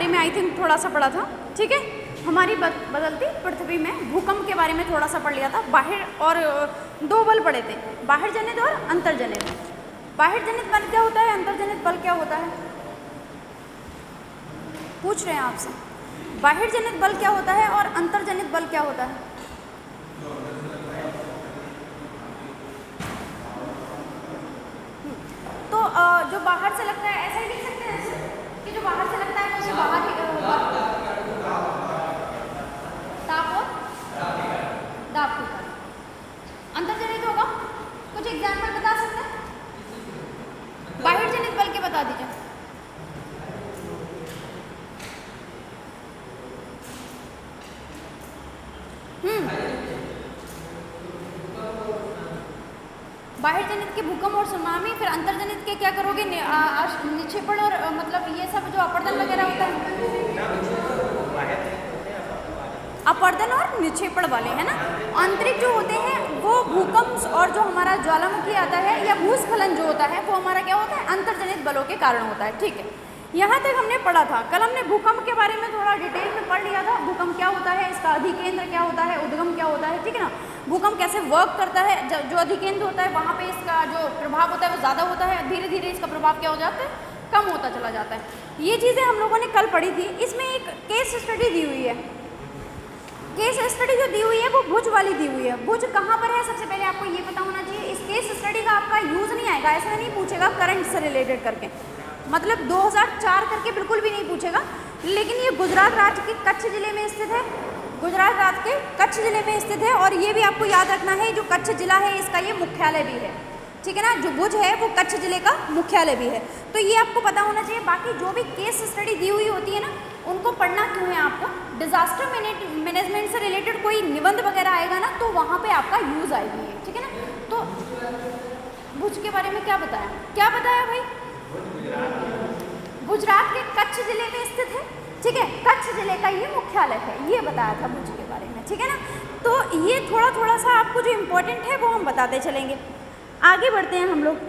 बारे में I think थोड़ा सा पढ़ा था, ठीक है। हमारी बदलती पृथ्वी में भूकंप के बारे में थोड़ा सा पढ़ लिया था। बाहर और दो बल पढ़े थे, बाहर जनित और अंतर्जनित। बाहर जनित बल क्या होता है, अंतर्जनित बल क्या होता है, पूछ रहे हैं आपसे। बाहर जनित बल क्या होता है और अंतर्जनित बल क्या होता है? तो जो बाहर से लगता है, ऐसा ही लिख सकते हैं कि जो बाहर से लगता है उसे बाहर ही ताप और दाब होता है। अंतर्जनित होगा, कुछ एग्जाम्पल बता सकते हैं? बाहर जनित बल के बता दीजिए। बाहर जनित के भूकंप और सुनामी, फिर अंतर्जनित के क्या करोगे, निक्षेपण और मतलब ये सब जो अपर्दन वगैरह होता है, अपर्दन और निक्षेपण वाले, है ना। आंतरिक जो होते हैं वो भूकंप और जो हमारा ज्वालामुखी आता है या भूस्खलन जो होता है वो हमारा क्या होता है, अंतर्जनित बलों के कारण होता है, ठीक है। यहाँ तक हमने पढ़ा था। कल हमने भूकंप के बारे में थोड़ा डिटेल में पढ़ लिया था। भूकंप क्या होता है, इसका अधिकेंद्र क्या होता है, उद्गम क्या होता है, ठीक है ना। भूकंप कैसे वर्क करता है, जो अधिकेंद्र होता है वहाँ पे इसका जो प्रभाव होता है वो ज़्यादा होता है, धीरे धीरे इसका प्रभाव क्या हो जाता है, कम होता चला जाता है। ये चीज़ें हम लोगों ने कल पढ़ी थी। इसमें एक केस स्टडी दी हुई है। केस स्टडी जो दी हुई है वो भुज वाली दी हुई है। भुज कहाँ पर है, सबसे पहले आपको ये पता होना चाहिए। इस केस स्टडी का आपका यूज़ नहीं आएगा, ऐसा नहीं पूछेगा करंट से रिलेटेड करके, मतलब 2004 करके बिल्कुल भी नहीं पूछेगा। लेकिन ये गुजरात राज्य के कच्छ जिले में स्थित है, गुजरात राज्य के कच्छ जिले में स्थित है। और ये भी आपको याद रखना है, जो कच्छ जिला है इसका ये मुख्यालय भी है, ठीक है ना। जो भुज है वो कच्छ जिले का मुख्यालय भी है, तो ये आपको पता होना चाहिए। बाकी जो भी केस स्टडी दी हुई होती है ना, उनको पढ़ना क्यों है आपको, डिजास्टर मैनेजमेंट से रिलेटेड कोई निबंध वगैरह आएगा ना तो वहाँ पे आपका यूज़ आएगी, ठीक है ना। तो भुज के बारे में क्या बताया, क्या बताया भाई, गुजरात के कच्छ जिले में स्थित है, ठीक है। कच्छ जिले का ये मुख्यालय है, ये बताया था भुज के बारे में, ठीक है ना। तो ये थोड़ा थोड़ा सा आपको जो इम्पोर्टेंट है वो हम बताते चलेंगे। आगे बढ़ते हैं हम लोग।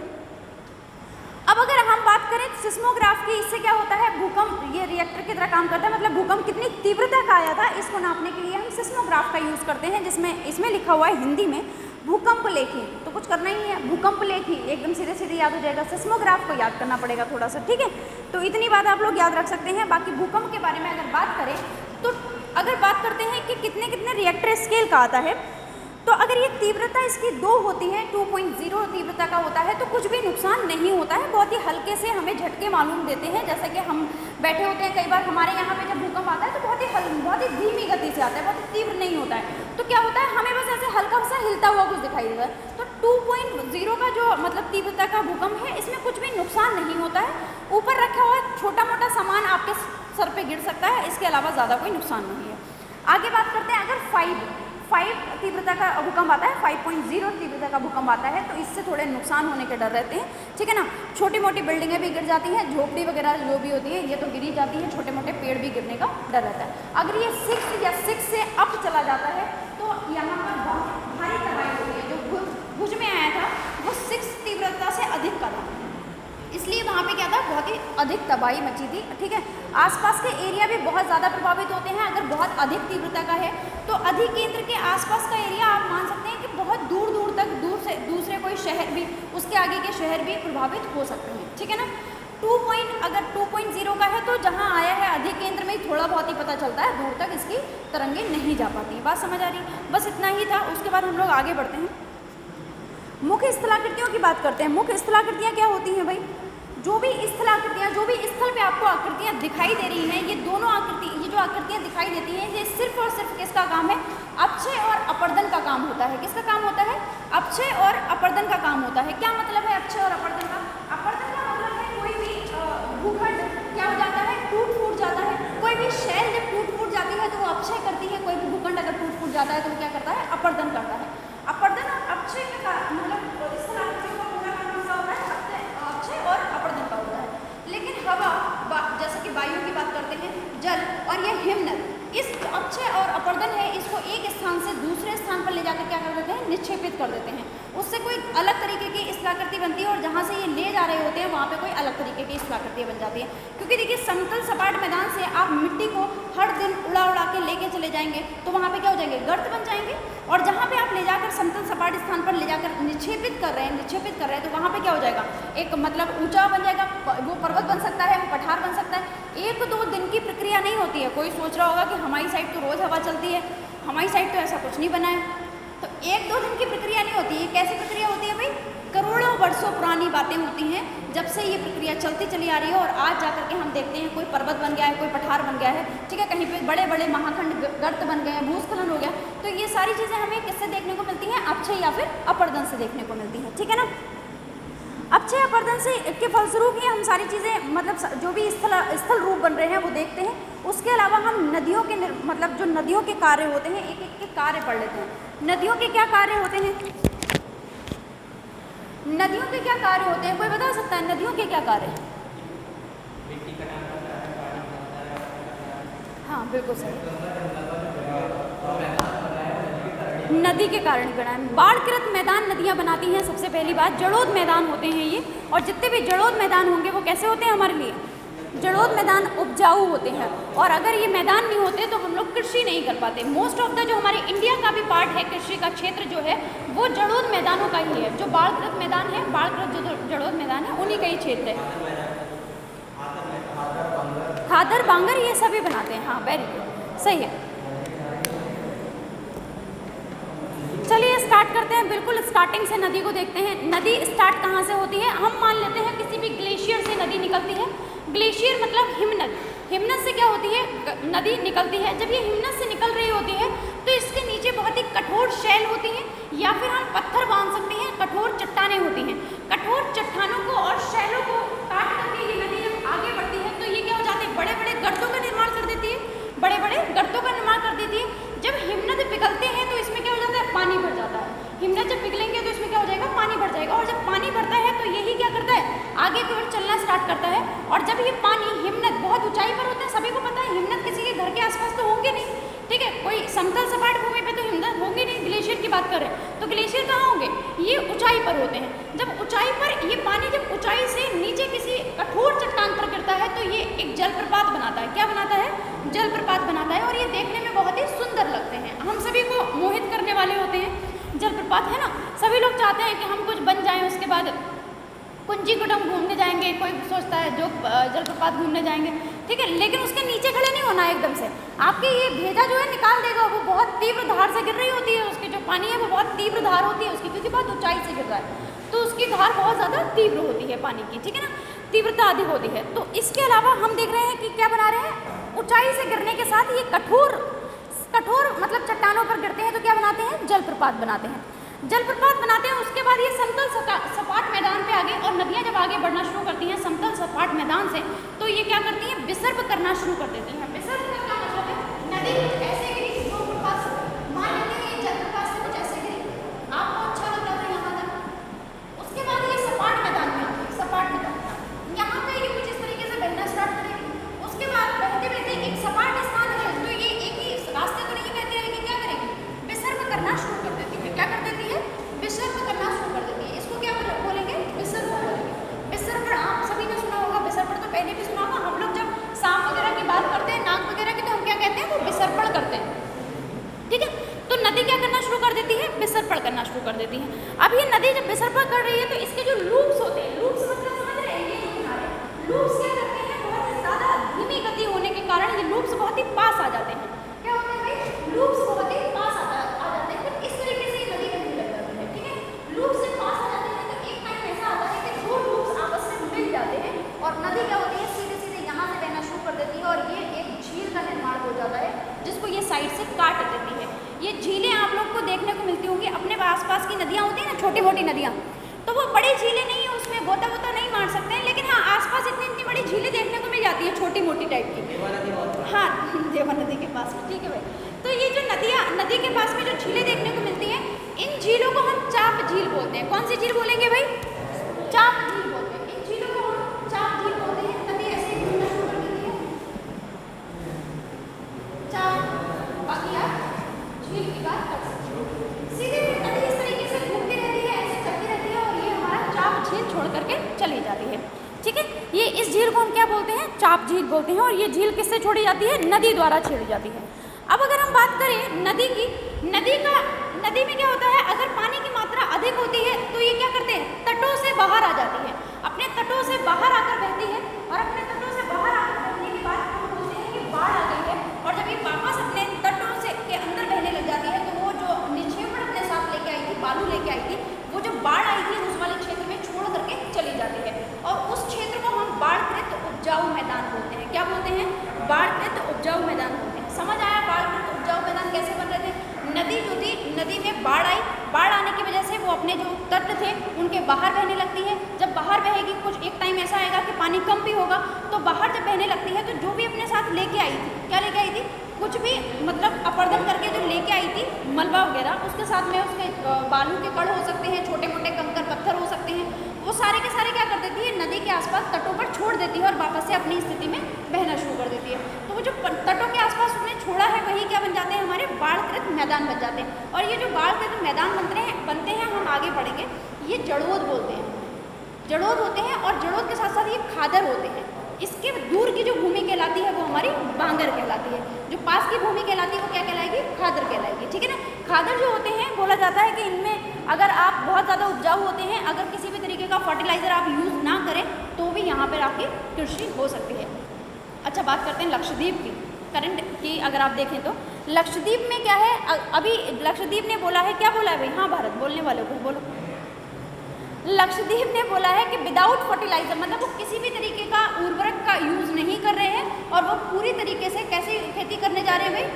अब अगर हम बात करें सिस्मोग्राफ की, इससे क्या होता है, भूकंप ये रिएक्टर की तरह काम करता है, मतलब भूकंप कितनी तीव्रता का आया था इसको नापने के लिए हम सिस्मोग्राफ का यूज़ करते हैं, जिसमें इसमें लिखा हुआ है हिंदी में भूकंप लेखी। तो कुछ करना ही है, भूकंप लेखी एकदम सीधे सीधे याद हो जाएगा। सिस्मोग्राफ को याद करना पड़ेगा थोड़ा सा, ठीक है। तो इतनी बात आप लोग याद रख सकते हैं। बाकी भूकंप के बारे में अगर बात करें तो अगर बात करते हैं कि कितने कितने रिएक्टर स्केल का आता है, तो अगर ये तीव्रता इसकी 2 होती है, 2.0 तीव्रता का होता है, तो कुछ भी नुकसान नहीं होता है। बहुत ही हल्के से हमें झटके मालूम देते हैं, जैसे कि हम बैठे होते हैं कई बार हमारे यहाँ पे जब भूकंप आता है तो बहुत ही धीमी गति से आता है, बहुत ही तीव्र नहीं होता है। तो क्या होता है, हमें बस ऐसे हल्का सा हिलता हुआ कुछ दिखाई देगा। तो 2.0 का जो मतलब तीव्रता का भूकंप है, इसमें कुछ भी नुकसान नहीं होता है। ऊपर रखा हुआ छोटा मोटा सामान आपके सर पे गिर सकता है, इसके अलावा ज़्यादा कोई नुकसान नहीं है। आगे बात करते हैं, अगर 5 तीव्रता का भूकंप आता है, 5.0 तीव्रता का भूकंप आता है, तो इससे थोड़े नुकसान होने के डर रहते हैं, ठीक है ना। छोटी मोटी बिल्डिंगें भी गिर जाती हैं, झोपड़ी वगैरह जो भी होती है ये तो गिरी जाती है, छोटे मोटे पेड़ भी गिरने का डर रहता है। अगर ये 6 या 6 से अप चला जाता है तो यहाँ पर बहुत भारी तबाही होती है। जो भुज में आया था वो 6 तीव्रता से अधिक का था, इसलिए वहाँ पे क्या था, बहुत ही अधिक तबाही मची थी, ठीक है। आसपास के एरिया भी बहुत ज़्यादा प्रभावित होते हैं। अगर बहुत अधिक तीव्रता का है तो अधिकेंद्र के आसपास का एरिया आप मान सकते हैं कि बहुत दूर दूर तक दूसरे कोई शहर भी, उसके आगे के शहर भी प्रभावित हो सकते हैं, ठीक है ना। अगर 2.0 का है तो जहाँ आया है अधिकेंद्र में थोड़ा बहुत ही पता चलता है, दूर तक इसकी तरंगें नहीं जा पाती। बात समझ आ रही, बस इतना ही था। उसके बाद हम लोग आगे बढ़ते हैं, मुख्य स्थलाकृतियों की बात करते हैं। मुख्य स्थलाकृतियाँ क्या होती हैं भाई, जो भी स्थलाकृतियाँ, जो भी स्थल पे आपको आकृतियाँ दिखाई दे रही हैं, ये दोनों आकृति, ये जो आकृतियाँ दिखाई देती हैं, ये सिर्फ और सिर्फ किसका काम है, अपक्षय और अपर्दन का काम होता है। किसका काम होता है, अपक्षय और अपर्दन का काम होता है। क्या मतलब है अपक्षय और अपर्दन का, अपर्दन का मतलब है कोई भी भूखंड क्या हो जाता है, टूट फूट जाता है। कोई भी शैल जब टूट फूट जाती है तो वो अपक्षय करती है, कोई भी भूखंड अगर टूट फूट जाता है तो वो क्या करता है, अपर्दन करता है। अपर्दन और अपक्षय का मतलब स्थलाकृतियों का पूरा काम होता है अपक्षय और अपर्दन का होता है। लेकिन हवा, जैसे कि वायु की बात करते हैं, जल और यह हिमनद, इस अपक्षय और अपर्दन है, इसको एक स्थान से दूसरे स्थान पर ले जाकर क्या कर देते हैं, निक्षेपित कर देते हैं। उससे कोई अलग तरीके की स्थलाकृति बनती है, और जहाँ से ये ले जा रहे होते हैं वहाँ पे कोई अलग तरीके की स्थलाकृतियाँ बन जाती है। क्योंकि देखिए समतल सपाट मैदान से आप मिट्टी को हर दिन उड़ा उड़ा के लेके चले जाएंगे तो वहाँ पे क्या हो जाएंगे, गर्त बन जाएंगे। और जहाँ पे आप ले जाकर समतल सपाट स्थान पर ले जाकर निक्षेपित कर रहे हैं तो वहाँ पे क्या हो जाएगा, एक मतलब ऊंचा बन जाएगा, वो पर्वत बन सकता है, वो पठार बन सकता है। 1-2 दिन की प्रक्रिया नहीं होती है। कोई सोच रहा होगा कि हमारी साइड तो रोज़ हवा चलती है, हमारी साइड तो ऐसा कुछ नहीं बना है। तो 1-2 दिन की प्रक्रिया नहीं होती है। कैसी प्रक्रिया होती है भाई, करोड़ों वर्षों पुरानी बातें होती हैं, जब से ये प्रक्रिया चलती चली आ रही है। और आज जा करके हम देखते हैं कोई पर्वत बन गया है, कोई पठार बन गया है, ठीक है, कहीं पे बड़े बड़े महाखंड गर्त बन गए हैं, भूस्खलन हो गया। तो ये सारी चीज़ें हमें किससे देखने को मिलती हैं, अपक्षय या फिर अपरदन से देखने को मिलती हैं, ठीक है ना। अपक्षय अपरदन से के फलस्वरूप ही हम सारी चीज़ें मतलब जो भी स्थल रूप बन रहे हैं वो देखते हैं। उसके अलावा हम नदियों के मतलब जो नदियों के कार्य होते हैं, एक एक के कार्य पढ़ लेते हैं। नदियों के क्या कार्य होते हैं, नदियों के क्या कार्य होते हैं, कोई बता सकता है नदियों के क्या कार्य? हाँ बिल्कुल सही, नदी के कारण बना है। बाढ़कृत मैदान नदियाँ बनाती हैं। सबसे पहली बात, जड़ोद मैदान होते हैं ये, और जितने भी जड़ोद मैदान होंगे वो कैसे होते हैं हमारे लिए, जड़ोद मैदान उपजाऊ होते हैं। और अगर ये मैदान नहीं होते तो हम लोग कृषि नहीं कर पाते। मोस्ट ऑफ द जो हमारे इंडिया का भी पार्ट है, कृषि का क्षेत्र जो है वो जड़ोद मैदानों का ही है। जो बाढ़कृत मैदान है, बाढ़कृत जो जड़ोद मैदान है उन्हीं का ही क्षेत्र है। खादर बांगर ये सभी बनाते हैं। हाँ वेरी गुड, सही है। चलिए स्टार्ट करते हैं, बिल्कुल स्टार्टिंग से नदी को देखते हैं। नदी स्टार्ट कहाँ से होती है, हम मान लेते हैं किसी भी ग्लेशियर से नदी निकलती है। ग्लेशियर मतलब हिमनद, हिमनद से क्या होती है, नदी निकलती है। जब ये हिमनद से निकल रही होती है तो इसके नीचे बहुत ही कठोर शैल होती हैं, या फिर हम पत्थर बांध सकते हैं, कठोर चट्टानें होती हैं। कठोर चट्टानों को और शैलों को काट करके ये नदी जब आगे बढ़ती है तो ये क्या हो जाते हैं, बड़े बड़े गर्तों का निर्माण कर देती है, बड़े बड़े गर्तों का निर्माण कर देती है। जब हिमनद पिघलते हैं तो इसमें क्या हो जाता है, पानी भर जाता है। हिमनद जब पिघलेंगे तो इसमें क्या हो जाएगा, पानी भर जाएगा। और जब पानी भरता है तो यही क्या करता है, आगे की ओर चलना स्टार्ट करता है। और जब ये पानी, हिमनद बहुत ऊंचाई पर होते हैं, सभी को पता है हिमनद किसी के घर के आसपास तो होंगे नहीं, ठीक है, कोई समतल सपाट भूमि पे तो हिमनद होंगे नहीं। ग्लेशियर की बात कर रहे हैं तो ग्लेशियर कहाँ होंगे, ये ऊंचाई पर होते हैं। जब ऊंचाई पर ये पानी जब ऊंचाई से नीचे किसी कठोर चट्टान पर गिरता है तो ये एक जलप्रपात बनाता है। क्या बनाता है, जलप्रपात बनाता है। और ये देखने में बहुत ही सुंदर लगते हैं, हम सभी को मोहित करने वाले होते हैं। जलप्रपात है ना, सभी लोग चाहते हैं कि हम कुछ बन जाएं, उसके बाद कुंजीकुटम घूमने जाएंगे, कोई सोचता है जो जलप्रपात घूमने जाएंगे, ठीक है, लेकिन उसके नीचे खड़े नहीं होना एकदम से। आपके ये भेजा जो है निकाल देगा, वो बहुत तीव्र धार से गिर रही होती है, उसकी जो पानी है वो बहुत तीव्र धार होती है उसकी, क्योंकि बहुत ऊंचाई से गिर रहा है तो उसकी धार बहुत ज़्यादा तीव्र होती है पानी की, ठीक है ना, तीव्रता अधिक होती है। तो इसके अलावा हम देख रहे हैं कि क्या बना रहे हैं, ऊंचाई से गिरने के साथ ये कठोर मतलब चट्टानों पर गिरते हैं तो क्या बनाते हैं, जलप्रपात बनाते हैं। जलप्रपात बनाते हैं, उसके बाद ये समतल सपाट मैदान पे आ गए। और नदियाँ जब आगे बढ़ना शुरू करती हैं समतल सपाट मैदान से तो ये क्या करती हैं, विसर्ग करना शुरू कर देती हैं। विसर्ग का क्या मतलब है, नदी ऐसे गिरी, मान लेते हैं ये जलप्रपात से कुछ ऐसे गिरी, आपको अच्छा लग रहा था यहाँ तक, उसके बाद ये सपाट मैदान में आती है, सपाट मैदान यहाँ पे ये कुछ इस तरीके से बहना स्टार्ट करेगी। उसके बाद बहते बहते एक सपाट स्थान है तो ये एक ही रास्ते को नहीं कहते हैं कि क्या करेगी, विसर्ग करना शुरू कर देती है। क्या कर देती है, विसर्ग करना शुरू कर देती है। इसको क्या बोलेंगे, विसर्ग बोलेंगे। विसर्ग आप सभी ने सुना होगा, विसर्पण तो पहले भी सुना होगा। हम लोग जब सांप वगैरह की बात करते हैं, नाक वगैरह की, तो हम क्या कहते हैं, वो विसर्पण करते हैं, ठीक है। तो नदी क्या करना शुरू कर देती है, विसर्पण करना शुरू कर देती है। अब ये नदी जब विसर्पण कर रही है तो इसके जो लूप्स होते हैं, लूप्स मतलब समझ रहे हैं, ये किनारे लूप्स क्या करते हैं, बहुत ही ज़्यादा धीमी गति होने के कारण ये लूप्स बहुत ही पास आ जाते हैं। क्या होता है भाई, लूप्स बहुत ही पास आ जाते हैं। तो इस तरीके से नदी बहने लग जाती है, ठीक है। लूप्स से पास आ जाते हैं तो एक टाइम ऐसा आता है कि दो लूप्स आपस में मिल जाते हैं और नदी क्या होती है, सीधे सीधे यहाँ से बहना शुरू कर देती है और ये एक झील का निर्माण हो जाता है जिसको ये साइड से काट देती है। ये झीलें आप लोग को देखने को मिलती होंगी, अपने आसपास की नदियाँ होती हैं ना, छोटी मोटी नदियाँ, तो वो बड़ी झीलें नहीं है, उसमें गोता वोता नहीं मार सकते हैं, लेकिन हाँ आसपास इतनी इतनी बड़ी झीलें देखने को मिल जाती है, छोटी मोटी टाइप की। हाँ देवा नदी के पास में, ठीक है भाई। तो ये जो नदी के पास में जो झीलें देखने को मिलती हैं, इन झीलों को हम चाप झील बोलते हैं। कौन सी झील बोलेंगे भाई, चाप झील बोलते हैं। इन झीलों को हम चाप झील बोलते हैं। नदी ऐसे घूमना शुरू कर देती है, चाप, बाकी आप झील की बात कर सकते हो। सीधे नदी इस तरीके से घूमती रहती है, बोलते हैं, चाप झील बोलते हैं। और ये झील किससे छोड़ी जाती है? नदी द्वारा छेड़ी जाती है। अब अगर हम बात करें नदी की, नदी में क्या होता है, अगर पानी की मात्रा अधिक होती है तो ये क्या करते हैं, तटों से बाहर आ जाती है, अपने तटों से बाहर आकर बहती है। और अपने तटों से बाहर आकर बहने के बाद हम बोलते हैं कि बाढ़ आ गई है। और जब ये वापस अपने तटों से के अंदर बहने लग जाती है तो वो जो निक्षेपण अपने साथ लेके आई थी, बालू लेके आई थी, वो जो बाढ़ आई थी उस वाले क्षेत्र में छोड़ करके चली जाती है। और उस क्षेत्र को हम बाढ़कृत उपजाऊ मैदान बोलते हैं। क्या बोलते हैं? बाढ़कृत उपजाऊ मैदान बोलते हैं। समझ आया बाढ़कृत उपजाऊ मैदान कैसे बन रहे थे? नदी जो थी, नदी में बाढ़ आई, बाढ़ आने की वजह से वो अपने जो तट थे उनके बाहर बहने लगती है। जब बाहर बहेगी, कुछ एक टाइम ऐसा आएगा कि पानी कम भी होगा, तो बाहर जब बहने लगती है तो जो भी अपने साथ लेके आई थी, क्या लेके आई थी, कुछ भी मतलब अपर्दन करके जो लेके आई थी, मलबा वगैरह, उसके साथ में उसके बालू के कण हो सकते हैं, छोटे मोटे कंकर पत्थर हो सकते हैं, वो सारे के सारे क्या कर देती है, नदी के आसपास तटों पर छोड़ देती है और वापस से अपनी स्थिति में बहना शुरू कर देती है। तो वो जो तटों के आसपास उसने छोड़ा है वही क्या बन जाते हैं, हमारे बाढ़कृत मैदान बन जाते हैं। और ये जो बाढ़कृत मैदान बनते हैं हम आगे बढ़ेंगे, ये जड़ोद बोलते हैं, जड़ोद होते हैं। और जड़ोद के साथ साथ ये खादर होते हैं। इसके दूर की जो भूमि कहलाती है वो हमारी बांगर कहलाती है, जो पास की भूमि कहलाती है वो क्या कहलाएगी, खादर कहलाएगी। ठीक है ना। खादर जो होते हैं, बोला जाता है कि इनमें अगर आप बहुत ज़्यादा उपजाऊ होते हैं, अगर किसी भी तरीके का फर्टिलाइज़र आप यूज़ ना करें तो भी यहाँ पर आपकी कृषि हो सकती है। अच्छा, बात करते हैं लक्षद्वीप की, करंट की। अगर आप देखें तो लक्षद्वीप में क्या है, अभी लक्षद्वीप ने बोला है, क्या बोला है भाई, हाँ भारत बोलने वालों को बोलो। लक्षद्वीप ने बोला है कि विदाउट फर्टिलाइजर, मतलब वो किसी भी तरीके का उर्वरक का यूज़ नहीं कर रहे हैं और वो पूरी तरीके से कैसी खेती करने जा रहे हैं भाई,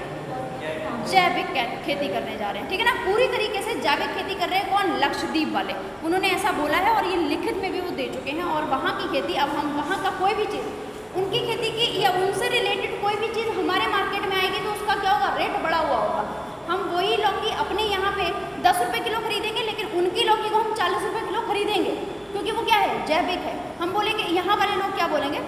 जैविक खेती करने जा रहे हैं। ठीक है ना, पूरी तरीके से जैविक खेती कर रहे हैं। कौन? लक्षद्वीप वाले, उन्होंने ऐसा बोला है और ये लिखित में भी वो दे चुके हैं। और वहाँ की खेती, अब हम वहाँ का कोई भी चीज़, उनकी खेती की या उनसे रिलेटेड कोई भी चीज़ हमारे मार्केट में आएगी तो उसका क्या होगा, रेट बढ़ा हुआ होगा। हम वही लौकी अपने यहाँ पे 10 रुपये किलो खरीदेंगे, लेकिन उनकी लौकी को हम 40 रुपये किलो खरीदेंगे, क्योंकि वो क्या है, जैविक है। हम बोलेंगे, यहाँ वाले लोग क्या बोलेंगे,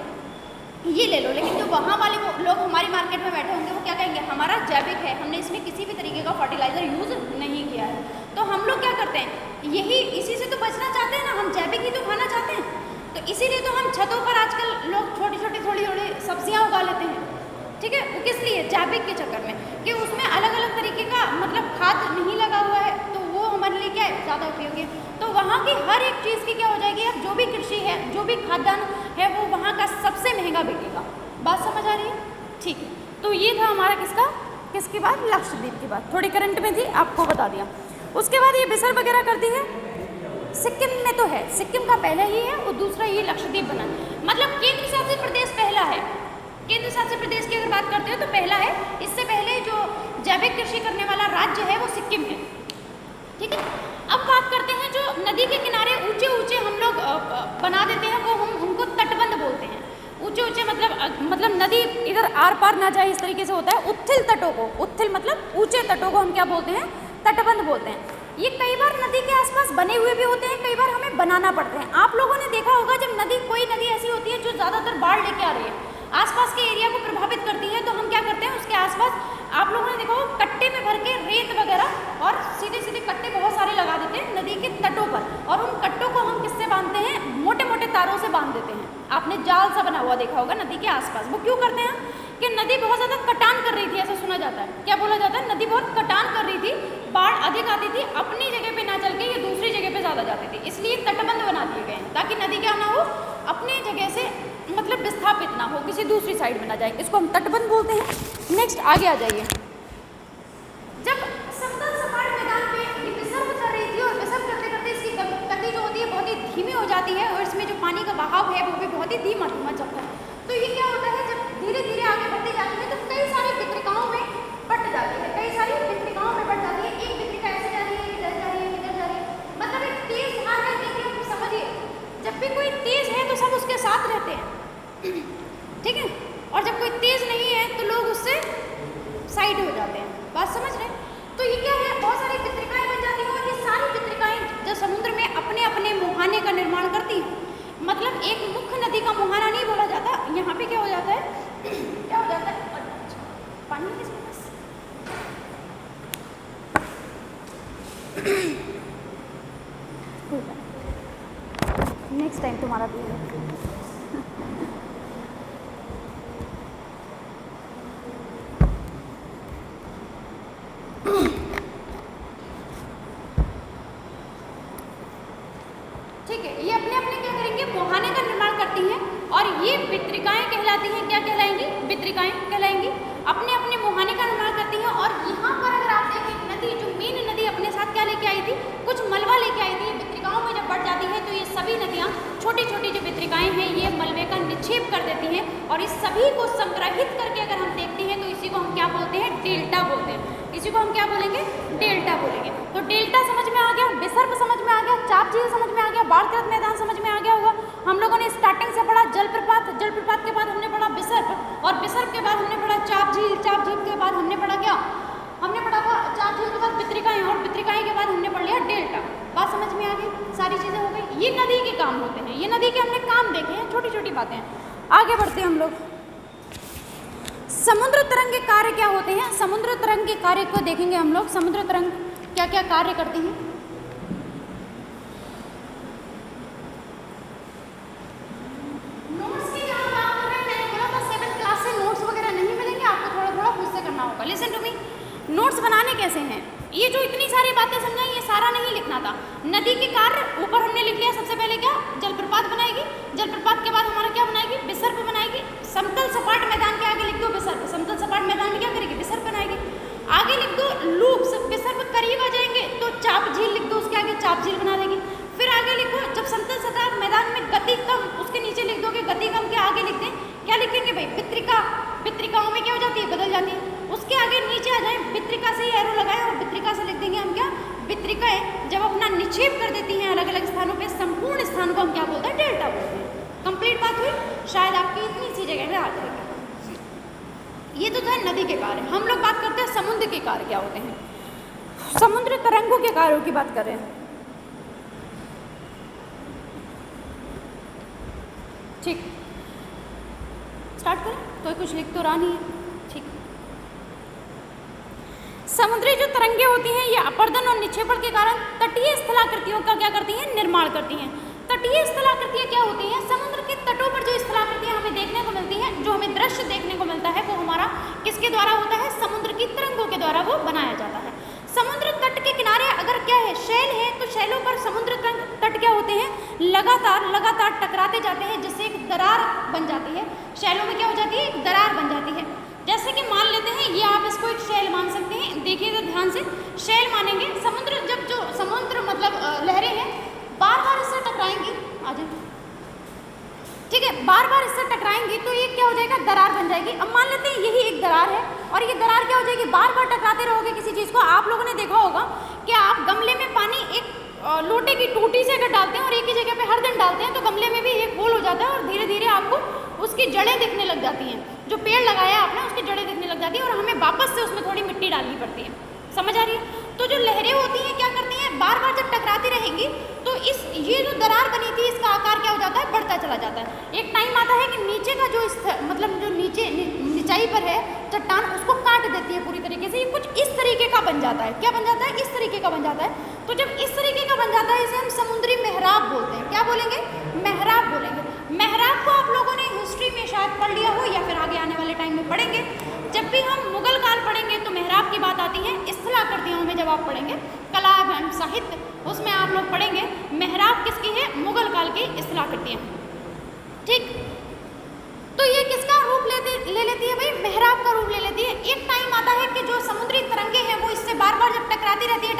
ये ले लो, लेकिन जो वहाँ वाले लोग हमारी मार्केट में बैठे होंगे वो क्या कहेंगे, हमारा जैविक है, हमने इसमें किसी भी तरीके का फर्टिलाइज़र यूज़ नहीं किया है। तो हम लोग क्या करते हैं, यही इसी से तो बचना चाहते हैं ना, हम जैविक ही तो खाना चाहते हैं। तो इसीलिए तो हम छतों पर आजकल लोग छोटी छोटी थोड़ी थोड़ी सब्जियाँ उगा लेते हैं। ठीक है, वो किस लिए, जैविक के चक्कर में, कि उसमें अलग अलग तरीके का मतलब खाद नहीं लगा हुआ है, तो वो हमारे लिए क्या है, ज़्यादा उपयोगी है। तो वहाँ की हर एक चीज़ की क्या हो जाएगी, अब जो भी कृषि है, जो भी खाद्यान्न है, वो वहाँ का सबसे महंगा बिकेगा। बात समझ आ रही है? ठीक है, तो ये था हमारा किसकी बात, लक्षद्वीप की बात। थोड़ी करंट में थी, आपको बता दिया। उसके बाद ये बिसर वगैरह करती है, सिक्किम में तो है, सिक्किम का पहला ही है और दूसरा ये लक्षद्वीप बना, मतलब केंद्र शासित प्रदेश पहला है। केंद्र शासित प्रदेश की अगर बात करते हो तो पहला है। इससे पहले जो जैविक कृषि करने वाला राज्य है वो सिक्किम है। ठीक है, अब बात करते हैं जो नदी के किनारे ऊंचे ऊंचे हम लोग बना देते हैं, वो हम उनको तटबंध बोलते हैं। ऊंचे ऊंचे मतलब नदी इधर आर पार ना जाए, इस तरीके से होता है। उत्थिल तटों को, उत्थिल मतलब ऊंचे तटों को हम क्या बोलते हैं, तटबंध बोलते हैं। ये कई बार नदी के आसपास बने हुए भी होते हैं, कई बार हमें बनाना पड़ते हैं। आप लोगों ने देखा होगा जब कोई नदी ऐसी होती है जो ज़्यादातर बाढ़ लेके आ रही है, आसपास के एरिया को प्रभावित करती है, तो हम क्या करते हैं, उसके आसपास आप लोगों ने देखा होगा कट्टे में भर के रेत वगैरह और सीधे सीधे कट्टे बहुत सारे लगा देते हैं नदी के तटों पर, और उन कट्टों को हम किससे बांधते हैं, मोटे मोटे तारों से बांध देते हैं। आपने जाल सा बना हुआ देखा होगा नदी के आसपास। वो क्यों करते हैं कि नदी बहुत ज़्यादा कटान कर रही थी, ऐसा सुना जाता है। क्या बोला जाता है, नदी बहुत कटान कर रही थी, बाढ़ अधिक आती थी, अपनी जगह पे ना चल के ये दूसरी जगह पे ज़्यादा जाती थी, इसलिए तटबंध बना दिए गए हैं ताकि नदी क्या ना हो, अपनी जगह से मतलब विस्थापित ना हो, किसी दूसरी साइड में ना जाए। इसको हम तटबंध बोलते हैं। नेक्स्ट आगे आ जाइए। जब समतल सपाट मैदान पे ये विसर्ग कर रही थी और विसर्ग करते करते इसकी गति जो होती है बहुत ही धीमी हो जाती है और इसमें जो पानी का बहाव है वो भी बहुत ही धीमा चलता है। तो ये क्या होता है, जब धीरे धीरे आगे बढ़ती जाती है तो कई सारी वितरिकाओं में बट जाती है, कई सारी वितरिकाओं में बट जाती है। एक वितरिका ऐसे जा रही है, इधर जा रही है, इधर जा रही है, मतलब एक तेज धार है। देखिए समझिए, जब भी कोई तेज है तो सब उसके साथ रहते हैं, ठीक है, और जब कोई तेज नहीं है तो लोग उससे साइड हो जाते हैं। बात समझ रहे हैं? तो ये क्या है, बहुत सारी वितरिकाएं बन जाती हैं और ये सारी वितरिकाएं जो समुद्र में अपने अपने मुहाने का निर्माण करती हैं। मतलब एक मुख्य नदी का मुहाना नहीं बोला जाता, यहाँ पे क्या हो जाता है, क्या हो जाता है, पानी किसके पास, नेक्स्ट टाइम तुम्हारा भी है। ठीक है, ये अपने अपने क्या करेंगे, मुहाने का निर्माण करती हैं और ये वितरिकाएं कहलाती हैं। क्या कहलाएंगी, वितरिकाएं कहलाएंगी। अपने अपने मुहाने का निर्माण करती हैं। और यहाँ पर अगर आप देखें नदी, जो मेन नदी अपने साथ क्या लेके आई थी, कुछ मलबा लेके आई थी। वितरिकाओं में जब बढ़ जाती है तो ये सभी नदियाँ, छोटी छोटी जो वितरिकाएं हैं, ये मलबे का निक्षेप कर देती हैं और इस सभी को संग्रहित करके अगर हम देखते हैं तो इसी को हम क्या बोलते हैं, डेल्टा बोलते हैं। इसी को हम क्या बोलेंगे, डेल्टा बोलेंगे। तो डेल्टा समझ में आ गया, विसर्प समझ में आ गया, चाप झील समझ में आ गया, बाढ़ग्रस्त मैदान समझ में आ गया होगा। हम लोगों ने स्टार्टिंग से पढ़ा जलप्रपात, जलप्रपात के बाद हमने पढ़ा विसर्प और विसर्प के बाद हमने पढ़ा चाप झील, चाप झील के बाद हमने पढ़ा क्या, हमने पढ़ा था चाप झील के बाद वितरिकाएं और वितरिकाएं के बाद हमने पढ़ लिया डेल्टा। बात समझ में आ गई, सारी चीज़ें हो गई। ये नदी के काम होते हैं, ये नदी के हमने काम देखे हैं, छोटी छोटी बातें। आगे बढ़ते हैं हम लोग। समुद्र तरंग के कार्य क्या होते हैं, समुद्र तरंग के कार्य को देखेंगे हम लोग। समुद्र तरंग क्या क्या कार्य करते हैं। नोट्स की जहाँ बात कर रहे हैं, मैंने बोला था 7th क्लास से नोट्स वगैरह नहीं मिलेंगे, आपको थोड़ा थोड़ा खुद से करना होगा। लिसन टू मी, नोट्स बनाने कैसे हैं, ये जो इतनी सारी बातें समझाई ये सारा नहीं लिखना था। नदी के कार्य ऊपर हमने लिख लिया। सबसे पहले क्या, जलप्रपात बनाएगी, जलप्रपात के बाद हमारा क्या बनाएगी, विसर्प बनाएगी। समतल सपाट मैदान के आगे लिख दो विसर्प, समतल सपाट मैदान में क्या करेगी, विसर्प बनाएगी। आगे लिख दो लूप्स, विसर्प करीब आ जाएंगे तो चाप झील लिख दो, उसके आगे चाप झील बना देगी। फिर आगे लिखो जब समतल सपाट मैदान में गति कम, उसके नीचे लिख दोगे गति कम के आगे लिख दें, क्या लिखेंगे भाई, वितरिका। वितरिकाओं में क्या हो जाती है, बदल जाती है। उसके आगे नीचे आ जाए, वितरिका से ही एरो लगाएं और वितरिका से लिख देंगे हम क्या, वितरिकाएं जब अपना निक्षेप कर देती हैं अलग अलग स्थानों पे, संपूर्ण स्थान को हम क्या बोलते हैं, डेल्टा बोलते हैं। कंप्लीट बात हुई, शायद आपकी इतनी सी जगह में आ जाएगा। ये तो था नदी के कार्य। हम लोग बात करते हैं समुद्र के कार्य क्या होते हैं। समुद्र तरंगों के कार्यों की बात कर रहे हैं। ठीक, स्टार्ट करें, कोई कुछ लिख तो रहा नहीं है, ठीक। समुद्री जो तरंगे होती हैं ये अपर्दन और निक्षेपण के कारण तटीय स्थलाकृतियों का क्या करती हैं, निर्माण करती हैं। तटीय स्थलाकृतियाँ क्या होती हैं, समुद्र के तटों पर जो स्थलाकृतियाँ हमें देखने को मिलती हैं, जो हमें दृश्य देखने को मिलता है, वो हमारा किसके द्वारा होता है, समुद्र की तरंगों के द्वारा वो बनाया जाता है। समुद्र तट के किनारे अगर क्या है, शैल है, तो शैलों पर समुद्र तट क्या होते हैं, लगातार टकराते जाते हैं, जिससे एक दरार बन जाती है। शैलों में क्या हो जाती है, एक दरार बन जाती है। जैसे कि मान लेते हैं, ये आप इसको एक शैल मान सकते हैं, देखिएगा ध्यान से, शैल मानेंगे। समुद्र जब जो समुद्र मतलब लहरें हैं बार बार इससे टकराएंगी, आ जाए, ठीक है, बार बार इससे टकराएंगी तो ये क्या हो जाएगा, दरार बन जाएगी। अब मान लेते हैं यही एक दरार है और ये दरार क्या हो जाएगी, बार बार टकराते रहोगे किसी चीज़ को। आप लोगों ने देखा होगा कि आप गमले में पानी एक लोटे की टूटी से अगर डालते हैं और एक ही जगह पे हर दिन डालते हैं तो गमले में भी एक होल हो जाता है और धीरे धीरे आपको उसकी जड़ें दिखने लग जाती हैं। जो पेड़ लगाया आपने उसकी जड़ें दिखने लग जाती है और हमें वापस से उसमें थोड़ी मिट्टी डालनी पड़ती है। समझ आ रही है? तो जो लहरें होती हैं क्या करती हैं, बार बार जब टकराती रहेंगी तो ये जो दरार बनी थी इसका आकार क्या हो जाता है, बढ़ता चला जाता है। एक टाइम आता है कि नीचे का जो मतलब जो निचाई पर है चट्टान, उसको काट देती है पूरी तरीके से। ये कुछ इस तरीके का बन जाता है। क्या बन जाता है, इस तरीके का बन जाता है। तो जब इस तरीके का बन जाता है इसे हम समुद्री मेहराब बोलते हैं। क्या बोलेंगे, मेहराब बोलेंगे। मेहराब को आप लोगों ने हिस्ट्री में शायद पढ़ लिया हो या फिर आगे आने वाले टाइम में पढ़ेंगे। जब भी हम मुगल काल पढ़ेंगे तो मेहराब की बात आती है। स्थलाकृतियों में जब आप पढ़ेंगे कला एवं साहित्य, उसमें आप लोग पढ़ेंगे मेहराब किसकी है, मुगल काल की स्थलाकृतियाँ। ठीक, तो ये किसका रूप ले लेती है भाई, मेहराब का रूप ले लेती है। एक टाइम आता है कि जो समुद्री तरंगे हैं वो इससे बार बार जब टकराती रहती है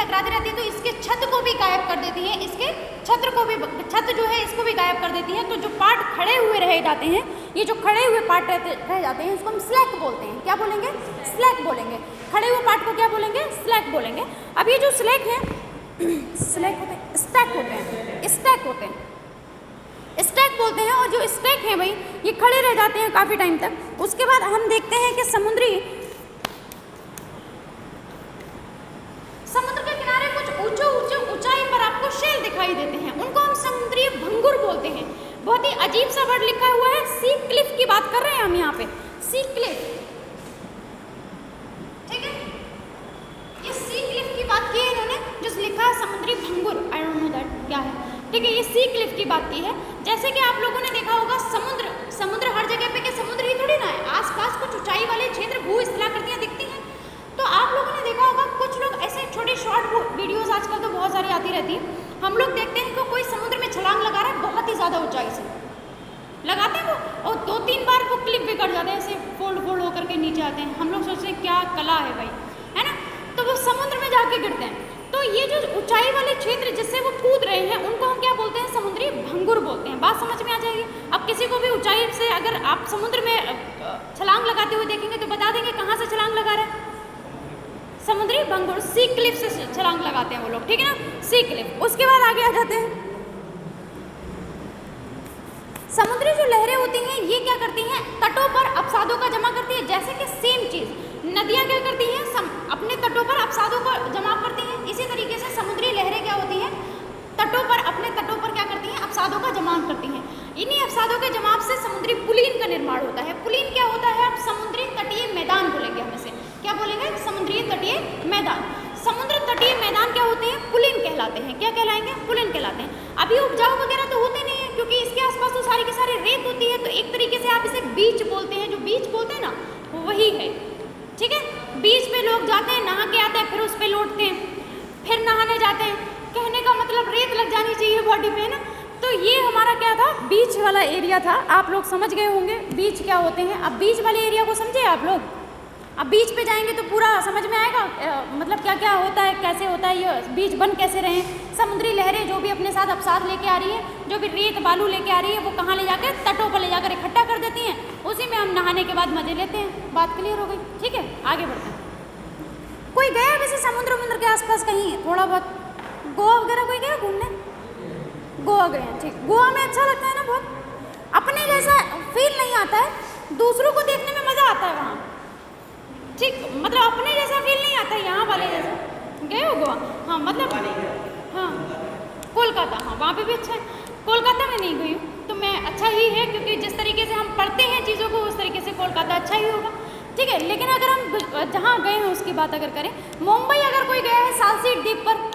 तो इसके छत को भी गायब कर देती है, इसके छत जो है इसको भी गायब कर देती है। तो जो पार्ट खड़े हुए रह जाते हैं, ये जो खड़े हुए पार्ट रह जाते हैं इसको हम स्लैक बोलते हैं। क्या बोलेंगे, स्लैक बोलेंगे। खड़े हुए पार्ट को क्या बोलेंगे, स्लैक बोलेंगे। अब ये जो स्लैक है, स्लैक होते हैं, स्टैक होते हैं, स्टैक होते हैं, स्टैक बोलते हैं। और जो स्टैक हैं भाई ये खड़े रह जाते हैं काफ़ी टाइम तक। उसके बाद हम देखते हैं कि समुद्र के किनारे कुछ ऊंचाई पर आपको शैल दिखाई देते हैं, उनको हम समुद्री भंगुर बोलते हैं। बहुत ही अजीब सा वर्ड लिखा हुआ है, सी क्लिफ की बात कर रहे हैं हम यहाँ पे, सी क्लिफ। ठीक है, ये सी क्लिफ की बात की है इन्होंने, जो लिखा है समुद्री भंगुर, आई डोंट नो दैट क्या है। ठीक है, ये सी क्लिफ की बात की है। जैसे कि आप लोगों ने देखा होगा समुद्र हर जगह पे, कि समुद्र ही थोड़ी ना है, आसपास कुछ ऊंचाई वाले क्षेत्र भू स्थलाकृतियाँ दिखती हैं। तो आप लोगों ने देखा होगा कुछ लोग ऐसे छोटे शॉर्ट वीडियोस आजकल तो बहुत सारी आती रहती है, हम लोग देखते हैं कि कोई समुद्र में छलांग लगा जाते हैं, हम लोग सोचते हैं क्या कला है भाई, है ना, तो वो समुद्र में जाके गिरते हैं। तो ये जो ऊंचाई वाले क्षेत्र जिससे वो कूद रहे हैं उनको हम क्या बोलते हैं, समुद्री भंगुर बोलते हैं। बात समझ में आ जाएगी। अब किसी को भी ऊंचाई से अगर आप समुद्र में छलांग लगाते हुए देखेंगे तो बता देंगे कहाँ से छलांग लगा रहे हैं, समुद्री भंगुर, सी क्लिफ से छलांग लगाते हैं वो लोग, ठीक है ना, सी क्लिफ। उसके बाद आगे आ जाते हैं, समुद्री जो लहरें होती हैं ये क्या करती हैं, तटों पर अपसादों का जमा करती है। जैसे कि सेम चीज़ नदियाँ क्या करती हैं, अपने तटों पर अपसादों को जमा करती हैं, इसी तरीके से समुद्री लहरें क्या होती हैं, तटों पर, अपने तटों पर क्या करती हैं, अपसादों का जमाव करती हैं। इन्हीं अपसादों के जमाव से समुद्री पुलीन का निर्माण होता है। पुलीन क्या होता है, आप समुद्री तटीय मैदान बोलेंगे, हम इसे क्या बोलेंगे, समुद्री तटीय मैदान। समुद्र तटीय मैदान क्या होते हैं, पुलीन कहलाते हैं। क्या कहलाएंगे, पुलीन कहलाते हैं। अभी उपजाऊ वगैरह तो होते नहीं है क्योंकि इसके आसपास तो सारी की सारी रेत होती है, तो एक तरीके से आप इसे बीच बोलते हैं, जो बीच बोलते हैं ना वही है, ठीक है। बीच पे लोग जाते हैं, नहा के आते हैं, फिर उस पर लौटते हैं, फिर नहाने जाते हैं। कहने का मतलब रेत लग जानी चाहिए बॉडी पे, ना। तो ये हमारा क्या था, बीच वाला एरिया था। आप लोग समझ गए होंगे बीच क्या होते हैं। अब बीच वाले एरिया को समझे आप लोग। अब बीच पे जाएंगे तो पूरा समझ में आएगा, मतलब क्या क्या होता है, कैसे होता है, ये बीच बन कैसे रहे। समुद्री लहरें जो भी अपने साथ अपसाद लेके आ रही है, जो भी रेत बालू लेके आ रही है, वो कहाँ ले जाकर, तटों पर ले जाकर इकट्ठा कर देती हैं। उसी में हम नहाने के बाद मजे लेते हैं। बात क्लियर हो गई, ठीक है, आगे बढ़ते हैं। कोई गया वैसे समुद्र के आसपास कहीं थोड़ा बहुत, गोवा वगैरह कोई गया घूमने, गोवा गए हैं, ठीक। गोवा में अच्छा लगता है ना बहुत, अपने जैसा फील नहीं आता है, दूसरों को देखने में मज़ा आता है वहाँ, ठीक, मतलब अपने जैसा फील नहीं आता है, यहाँ वाले जैसा। गए हो गोवा? हाँ, मतलब हाँ, कोलकाता, हाँ वहाँ पे भी अच्छा है। कोलकाता में नहीं गई हूँ तो मैं, अच्छा ही है क्योंकि जिस तरीके से हम पढ़ते हैं चीज़ों को उस तरीके से कोलकाता अच्छा ही होगा, ठीक है। लेकिन अगर हम जहाँ गए हैं उसकी बात अगर करें, मुंबई अगर कोई गया है सालसीट द्वीप पर,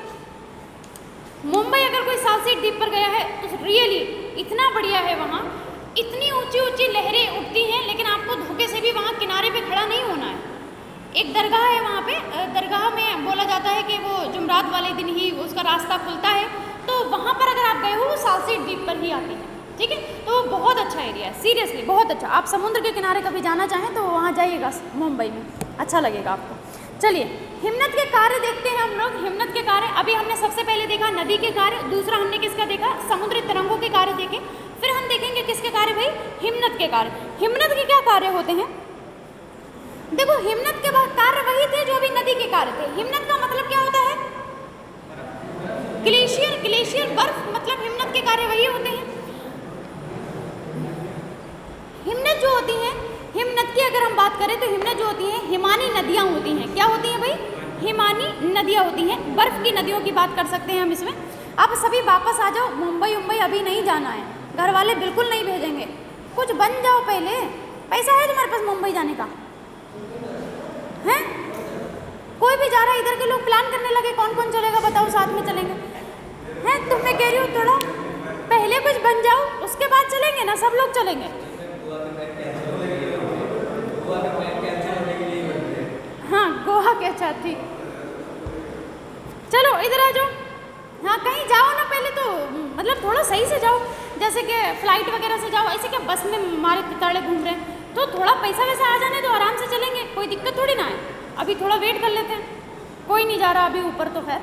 मुंबई अगर कोई सालसीट द्वीप पर गया है तो रियली इतना बढ़िया है वहाँ, इतनी ऊंची ऊंची लहरें उठती हैं, लेकिन आपको धोखे से भी वहाँ किनारे पे खड़ा नहीं होना है। एक दरगाह है वहाँ पे, दरगाह में बोला जाता है कि वो जुमरात वाले दिन ही उसका रास्ता खुलता है, तो वहाँ पर अगर आप गए हो वो सालसीट द्वीप पर ही आती है, ठीक है। तो बहुत अच्छा एरिया है, सीरियसली बहुत अच्छा। आप समुद्र के किनारे कभी जाना चाहें तो वहाँ जाइएगा मुंबई में, अच्छा लगेगा आपको। चलिए, हिमनद के कार्य देखते हैं हम लोग। हिमनद के कार्य, अभी हमने सबसे पहले देखा नदी के कार्य, दूसरा हमने किसका देखा, समुद्री तरंगों के कार्य देखे। फिर हम देखेंगे किसके कार्य भाई, हिमनद के कार्य। हिमनद के क्या कार्य होते हैं, देखो हिमनद के कार्य वही थे जो भी नदी के कार्य थे। हिमनद का मतलब क्या होता है, ग्लेशियर, ग्लेशियर बर्फ, मतलब हिमनद के कार्य वही होते हैं। हिमनद जो होती हैं, हिमनद की अगर हम बात करें तो हिमनद जो होती हैं हिमानी नदियाँ होती हैं। क्या होती हैं भाई, हिमानी नदियाँ होती हैं। बर्फ की नदियों की बात कर सकते हैं हम इसमें। आप सभी वापस आ जाओ, मुंबई अभी नहीं जाना है, घर वाले बिल्कुल नहीं भेजेंगे, कुछ बन जाओ पहले। पैसा है तुम्हारे पास मुंबई जाने का है? कोई भी जा रहा है, इधर के लोग प्लान करने लगे कौन कौन चलेगा बताओ, साथ में चलेंगे हैं? तुम मैं कह रही हूँ थोड़ा पहले कुछ बन जाओ, उसके बाद चलेंगे ना, सब लोग चलेंगे। हाँ गोवा के, अच्छा ठीक, चलो इधर आ जाओ। हाँ कहीं जाओ ना पहले तो, मतलब थोड़ा सही से जाओ, जैसे कि फ्लाइट वगैरह से जाओ, ऐसे क्या बस में मारे पिताड़े घूम रहे हैं। तो थोड़ा पैसा वैसा आ जाने तो आराम से चलेंगे, कोई दिक्कत थोड़ी ना है। अभी थोड़ा वेट कर लेते हैं, कोई नहीं जा रहा अभी ऊपर, तो खैर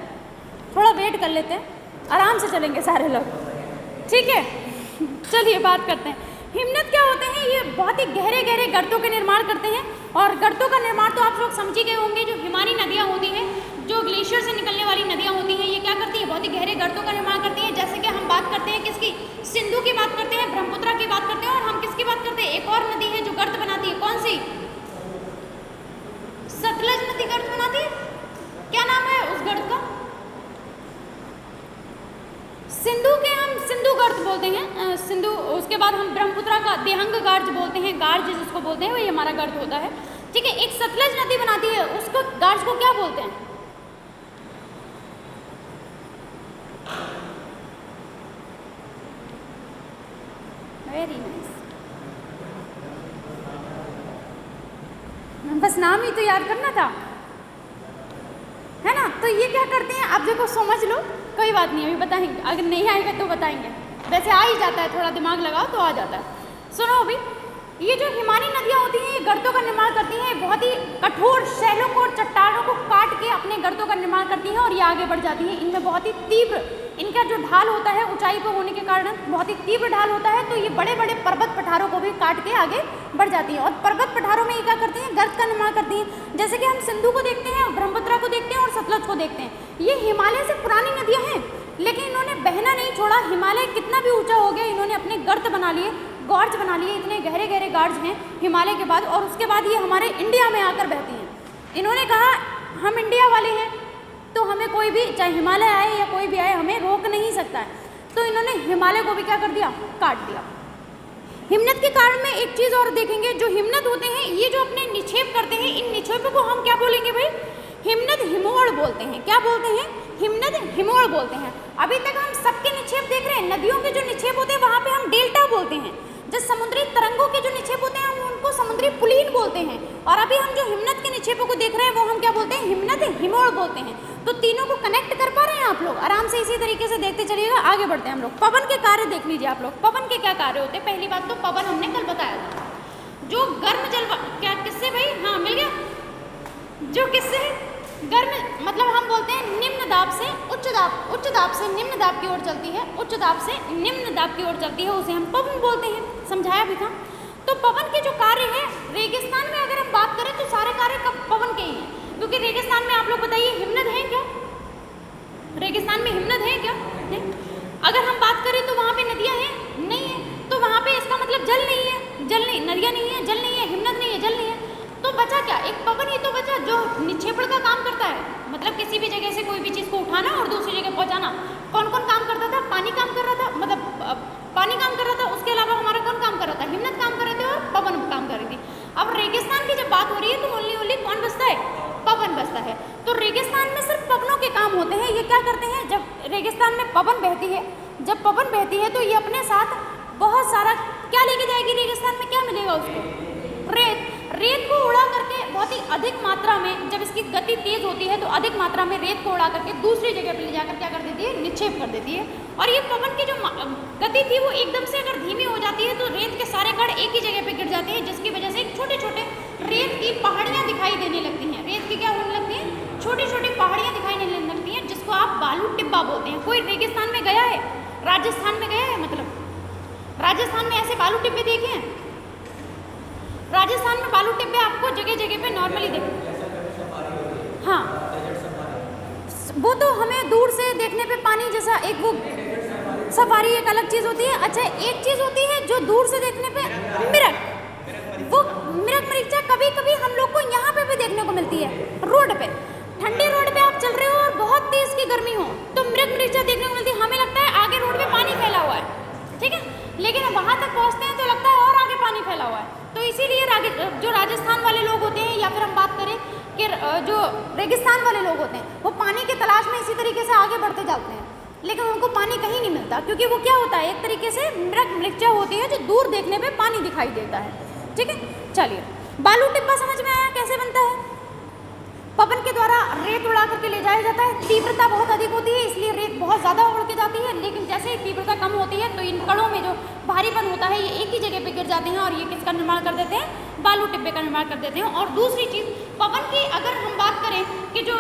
थोड़ा वेट कर लेते हैं, आराम से चलेंगे सारे लोग, ठीक है। चलिए बात करते हैं, हिमनद क्या होते हैं, ये बहुत ही गहरे गहरे गर्तों के निर्माण करते हैं। और गर्तों का निर्माण तो आप लोग समझ ही गए होंगे, जो हिमानी नदियाँ होती हैं, जो ग्लेशियर से निकलने वाली नदियाँ होती हैं, ये क्या करती हैं, बहुत ही गहरे गर्तों का निर्माण करती हैं। जैसे कि हम बात करते हैं किसकी, सिंधु की बात करते हैं, ब्रह्मपुत्रा की बात करते हैं, और हम किसकी बात करते हैं, एक और नदी है जो गर्त बनाती है, कौन सी, सतलज नदी गर्त बनाती है। क्या नाम है उस गर्त का, सिंधु के हम सिंधु गर्त बोलते हैं, सिंधु। उसके बाद हम ब्रह्मपुत्रा का देहंग गार्ज बोलते हैं, गार्ज जिसको बोलते हैं वही हमारा गर्त होता है, ठीक है। एक सतलज नदी बनाती है, उसको गार्ज को क्या बोलते हैं, वेरी नाइस, बस नाम ही तो याद करना था, है ना। तो ये क्या करते हैं, आप देखो समझ लो, कोई बात नहीं अभी बताएंगे, अगर नहीं आएगा तो बताएंगे, वैसे आ ही जाता है, थोड़ा दिमाग लगाओ तो आ जाता है। सुनो अभी, ये जो हिमानी नदियाँ होती हैं ये गर्तों का निर्माण करती हैं, बहुत ही कठोर शैलों को और चट्टानों को काट के अपने गर्तों का निर्माण करती हैं और ये आगे बढ़ जाती हैं। इनमें बहुत ही तीव्र इनका जो ढाल होता है, ऊंचाई पर होने के कारण बहुत ही तीव्र ढाल होता है, तो ये बड़े बड़े पर्वत पठारों को भी काट के आगे बढ़ जाती हैं। और पर्वत पठारों में ये क्या करती हैं, गर्त का निर्माण करती हैं। जैसे कि हम सिंधु को देखते हैं, ब्रह्मपुत्रा को देखते हैं और सतलज को देखते हैं। ये हिमालय से पुरानी नदियाँ हैं, लेकिन इन्होंने बहना नहीं छोड़ा। हिमालय कितना भी ऊँचा हो गया, इन्होंने अपने गर्त बना लिए, गॉर्ज बना लिए। इतने गहरे गहरे गॉर्ज हैं हिमालय के बाद, और उसके बाद ये हमारे इंडिया में आकर बहती हैं। इन्होंने कहा हम इंडिया वाले हैं, तो हमें कोई भी, चाहे हिमालय आए या कोई भी आए, हमें रोक नहीं सकता है। तो इन्होंने हिमालय को भी क्या कर दिया, काट दिया। हिमनद के कारण में एक चीज़ और देखेंगे, जो हिमनद होते हैं ये जो अपने निक्षेप करते हैं, इन निक्षेपों को हम क्या बोलेंगे भाई, हिमनद हिमोड़ बोलते हैं। क्या बोलते हैं, हिमनद हिमोड़ बोलते हैं। अभी तक हम सबके निक्षेप देख रहे हैं, नदियों के जो निक्षेप होते हैं वहाँ पे हम डेल्टा बोलते हैं, जो समुद्री तरंगों के जो निक्षेप होते हैं हम उनको समुद्री पुलीन बोलते हैं, और अभी हम जो हिमनद के निक्षेपों को देख रहे हैं वो हम क्या बोलते हैं, हिमनद हिमोड़ बोलते हैं। तो तीनों को कनेक्ट कर पा रहे हैं आप लोग, आराम से इसी तरीके से देखते चलिएगा। आगे बढ़ते हैं हम लोग। पवन के कार्य देख लीजिए आप लोग, पवन के क्या कार्य होते हैं। पहली बात तो पवन हमने कल बताया था, जो गर्म जल, क्या किससे भाई, हाँ मिल गया, जो किससे गर्म, मतलब हम बोलते हैं निम्न दाब से उच्च दाब, उच्च दाब से निम्न दाब की ओर चलती है, उच्च दाब से निम्न दाब की ओर चलती है, उसे हम पवन बोलते हैं। समझाया भी था। तो पवन के जो कार्य है, रेगिस्तान में अगर हम बात करें तो सारे कार्य पवन के ही हैं, क्योंकि रेगिस्तान में आप लोग बताइए हिमनद है क्या, रेगिस्तान में हिमनद है क्या, नहीं। अगर हम बात करें तो वहाँ पे नदियाँ हैं, नहीं है, तो वहाँ पे इसका मतलब जल नहीं है, जल नहीं, नदियाँ नहीं है, जल नहीं है, हिमनद नहीं है, जल नहीं है, तो बचा क्या, एक पवन ही तो बचा जो निक्षेपण का काम करता है, मतलब किसी भी जगह से कोई भी चीज़ को उठाना और दूसरी जगह पहुँचाना। कौन कौन काम करता था, पानी काम कर रहा था, मतलब पानी काम कर रहा था, उसके अलावा हमारा कौन काम कर रहा था, हिमनद काम कर रहे थे और पवन काम कर रही थी। अब रेगिस्तान की जब बात हो रही है तो ओनली कौन बचता है, पवन बचता है। तो रेगिस्तान में सिर्फ पवनों के काम होते हैं। ये क्या करते हैं, जब रेगिस्तान में पवन बहती है, जब पवन बहती है तो ये अपने साथ बहुत सारा क्या लेके जाएगी, रेगिस्तान में क्या मिलेगा उसको, रेत। रेत को उड़ा करके बहुत ही अधिक मात्रा में, जब इसकी गति तेज होती है तो अधिक मात्रा में रेत को उड़ा करके दूसरी जगह पर ले जाकर क्या कर देती है, निक्षेप कर देती है। और ये पवन की जो गति थी वो एकदम से अगर धीमी हो जाती है तो रेत के सारे कण एक ही जगह पे गिर जाते हैं, जिसकी वजह से छोटे छोटे रेत की पहाड़ियाँ दिखाई देने लगती हैं। रेत की क्या होने लगती हैं, छोटी छोटी पहाड़ियाँ दिखाई देने लगती हैं, जिसको आप बालू टिब्बा बोलते हैं। कोई रेगिस्तान में गया है, राजस्थान में गया है, मतलब राजस्थान में ऐसे बालू टिब्बे देखे हैं, राजस्थान में बालू टिब्बे आपको जगह जगह पे नॉर्मली देखें। हाँ, वो तो हमें दूर से देखने पे पानी जैसा, एक वो सफारी एक अलग चीज़ होती है। अच्छा, एक चीज़ होती है जो दूर से देखने पे मिरक, वो मिरक मरीचा कभी कभी हम लोग को यहाँ पे भी देखने को मिलती है, रोड पे, ठंडी रोड पे आप चल रहे हो और बहुत तेज़ की गर्मी हो तो मिरक मरीचा देखने को मिलती है। हमें लगता है आगे रोड पे पानी फैला हुआ है, ठीक है, लेकिन वहाँ तक पहुँचते हैं तो लगता है और आगे पानी फैला हुआ है। तो इसीलिए जो राजस्थान वाले लोग होते हैं, या फिर हम बात करें कि जो रेगिस्तान वाले लोग होते हैं, वो पानी की तलाश में इसी तरीके से आगे बढ़ते जाते हैं, लेकिन उनको पानी कहीं नहीं मिलता, क्योंकि वो क्या होता है, एक तरीके से मृग मृक्षा होती है जो दूर देखने पे पानी दिखाई देता है। ठीक है, चलिए, बालू टिब्बा समझ में आया कैसे बनता है। पवन के द्वारा रेत उड़ा करके ले जाया जाता है। तीव्रता बहुत अधिक होती है, इसलिए रेत बहुत ज़्यादा उड़ के जाती है, लेकिन जैसे ही तीव्रता कम होती है तो इन कणों में जो भारीपन होता है ये एक ही जगह पे गिर जाते हैं और ये किसका निर्माण कर देते हैं, बालू टिब्बे का निर्माण कर देते हैं। और दूसरी चीज़, पवन की अगर हम बात करें कि जो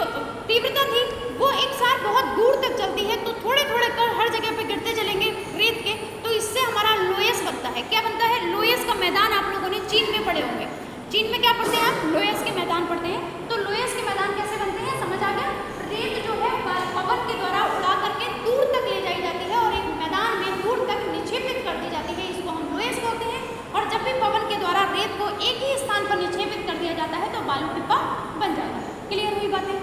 तीव्रता थी वो एक साथ बहुत दूर तक चलती है, तो थोड़े थोड़े कर हर जगह पे गिरते चलेंगे रेत के, तो इससे हमारा लोयस बनता है। क्या बनता है, लोयस का मैदान। आप लोगों ने चीन में पढ़े होंगे, चीन में क्या पढ़ते हैं आप, लोयस के मैदान पढ़ते हैं। तो लोयस के मैदान कैसे बनते हैं, समझ आ गया। रेत जो है पवन के द्वारा उड़ा करके दूर तक ले जाई जाती है और एक मैदान में दूर तक निक्षेपित कर दी जाती है, इसको हम लोयस बोलते हैं। और जब भी पवन के द्वारा रेत को एक ही स्थान पर निक्षेपित कर दिया जाता है तो बालू टिब्बा बन जाता है। क्लियर हुई बातें,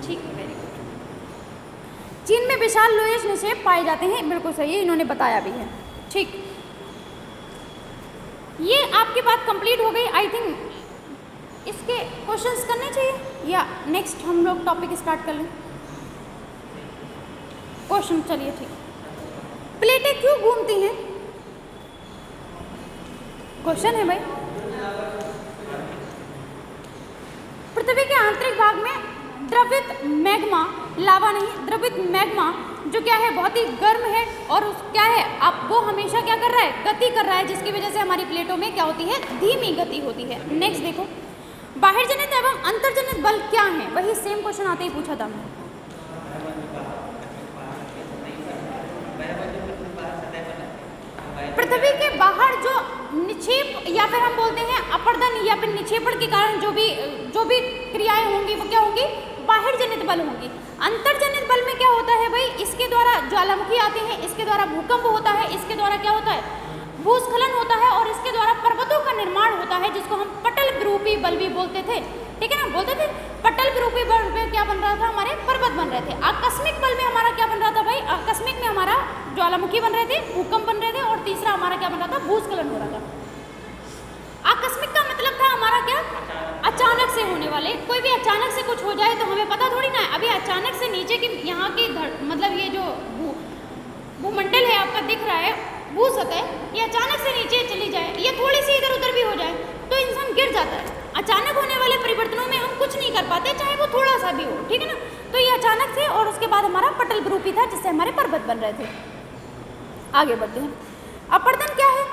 ठीक है, वेरी गुड। चीन में विशाल लोयस निक्षेप पाए जाते हैं, बिल्कुल सही है, इन्होंने बताया भी है। ठीक, ये आपकी बात कंप्लीट हो गई। आई थिंक इसके क्वेश्चंस करने चाहिए या नेक्स्ट हम लोग टॉपिक स्टार्ट कर लें। क्वेश्चन, चलिए ठीक। प्लेटें क्यों घूमती हैं, क्वेश्चन है भाई। पृथ्वी के आंतरिक भाग में द्रवित मैग्मा, लावा नहीं, द्रवित मैग्मा जो क्या है बहुत ही गर्म है और क्या है, आप वो हमेशा क्या कर रहा है, गति कर रहा है, जिसकी वजह से हमारी प्लेटों में क्या होती है, धीमी गति होती है। नेक्स्ट देखो, बाहिर जनित अंतर्जनित बल क्या है, वही सेम क्वेश्चन आते ही पूछा था मैं। पृथ्वी के बाहर जो निक्षेप या फिर हम बोलते हैं अपर्दन या फिर निक्षेपण के कारण जो भी क्रियाएं होंगी वो क्या होंगी, बाहर जनित बल होंगी। अंतर्जनित बल में क्या होता है भाई, इसके द्वारा ज्वालामुखी आते हैं, इसके द्वारा भूकंप होता है, इसके द्वारा क्या होता है, भूस्खलन होता है, और इसके द्वारा पर्वतों का निर्माण होता है, जिसको हम पटल विरूपी बल भी बोलते थे। ठीक है ना, बोलते थे पटल विरूपी बल में क्या बन रहा था, हमारे पर्वत बन रहे थे। आकस्मिक बल में हमारा क्या बन रहा था भाई, आकस्मिक में हमारा ज्वालामुखी बन रहे थे, भूकंप बन रहे थे, और तीसरा हमारा क्या बन रहा था, भूस्खलन हो रहा था। आकस्मिक का मतलब था हमारा क्या, अचानक से होने वाले, कोई भी अचानक से कुछ हो जाए तो हमें पता थोड़ी ना है। अभी अचानक से नीचे की यहाँ की मतलब ये जो भूमंडल है आपका दिख रहा है, भू सतह, ये अचानक से नीचे चली जाए या थोड़ी सी इधर उधर भी हो जाए तो इंसान गिर जाता है। अचानक होने वाले परिवर्तनों में हम कुछ नहीं कर पाते, चाहे वो थोड़ा सा भी हो। ठीक है ना, तो ये अचानक थे, और उसके बाद हमारा पटल विरूपी था, जिससे हमारे पर्वत बन रहे थे। आगे बढ़ते हैं। अपर्दन क्या है,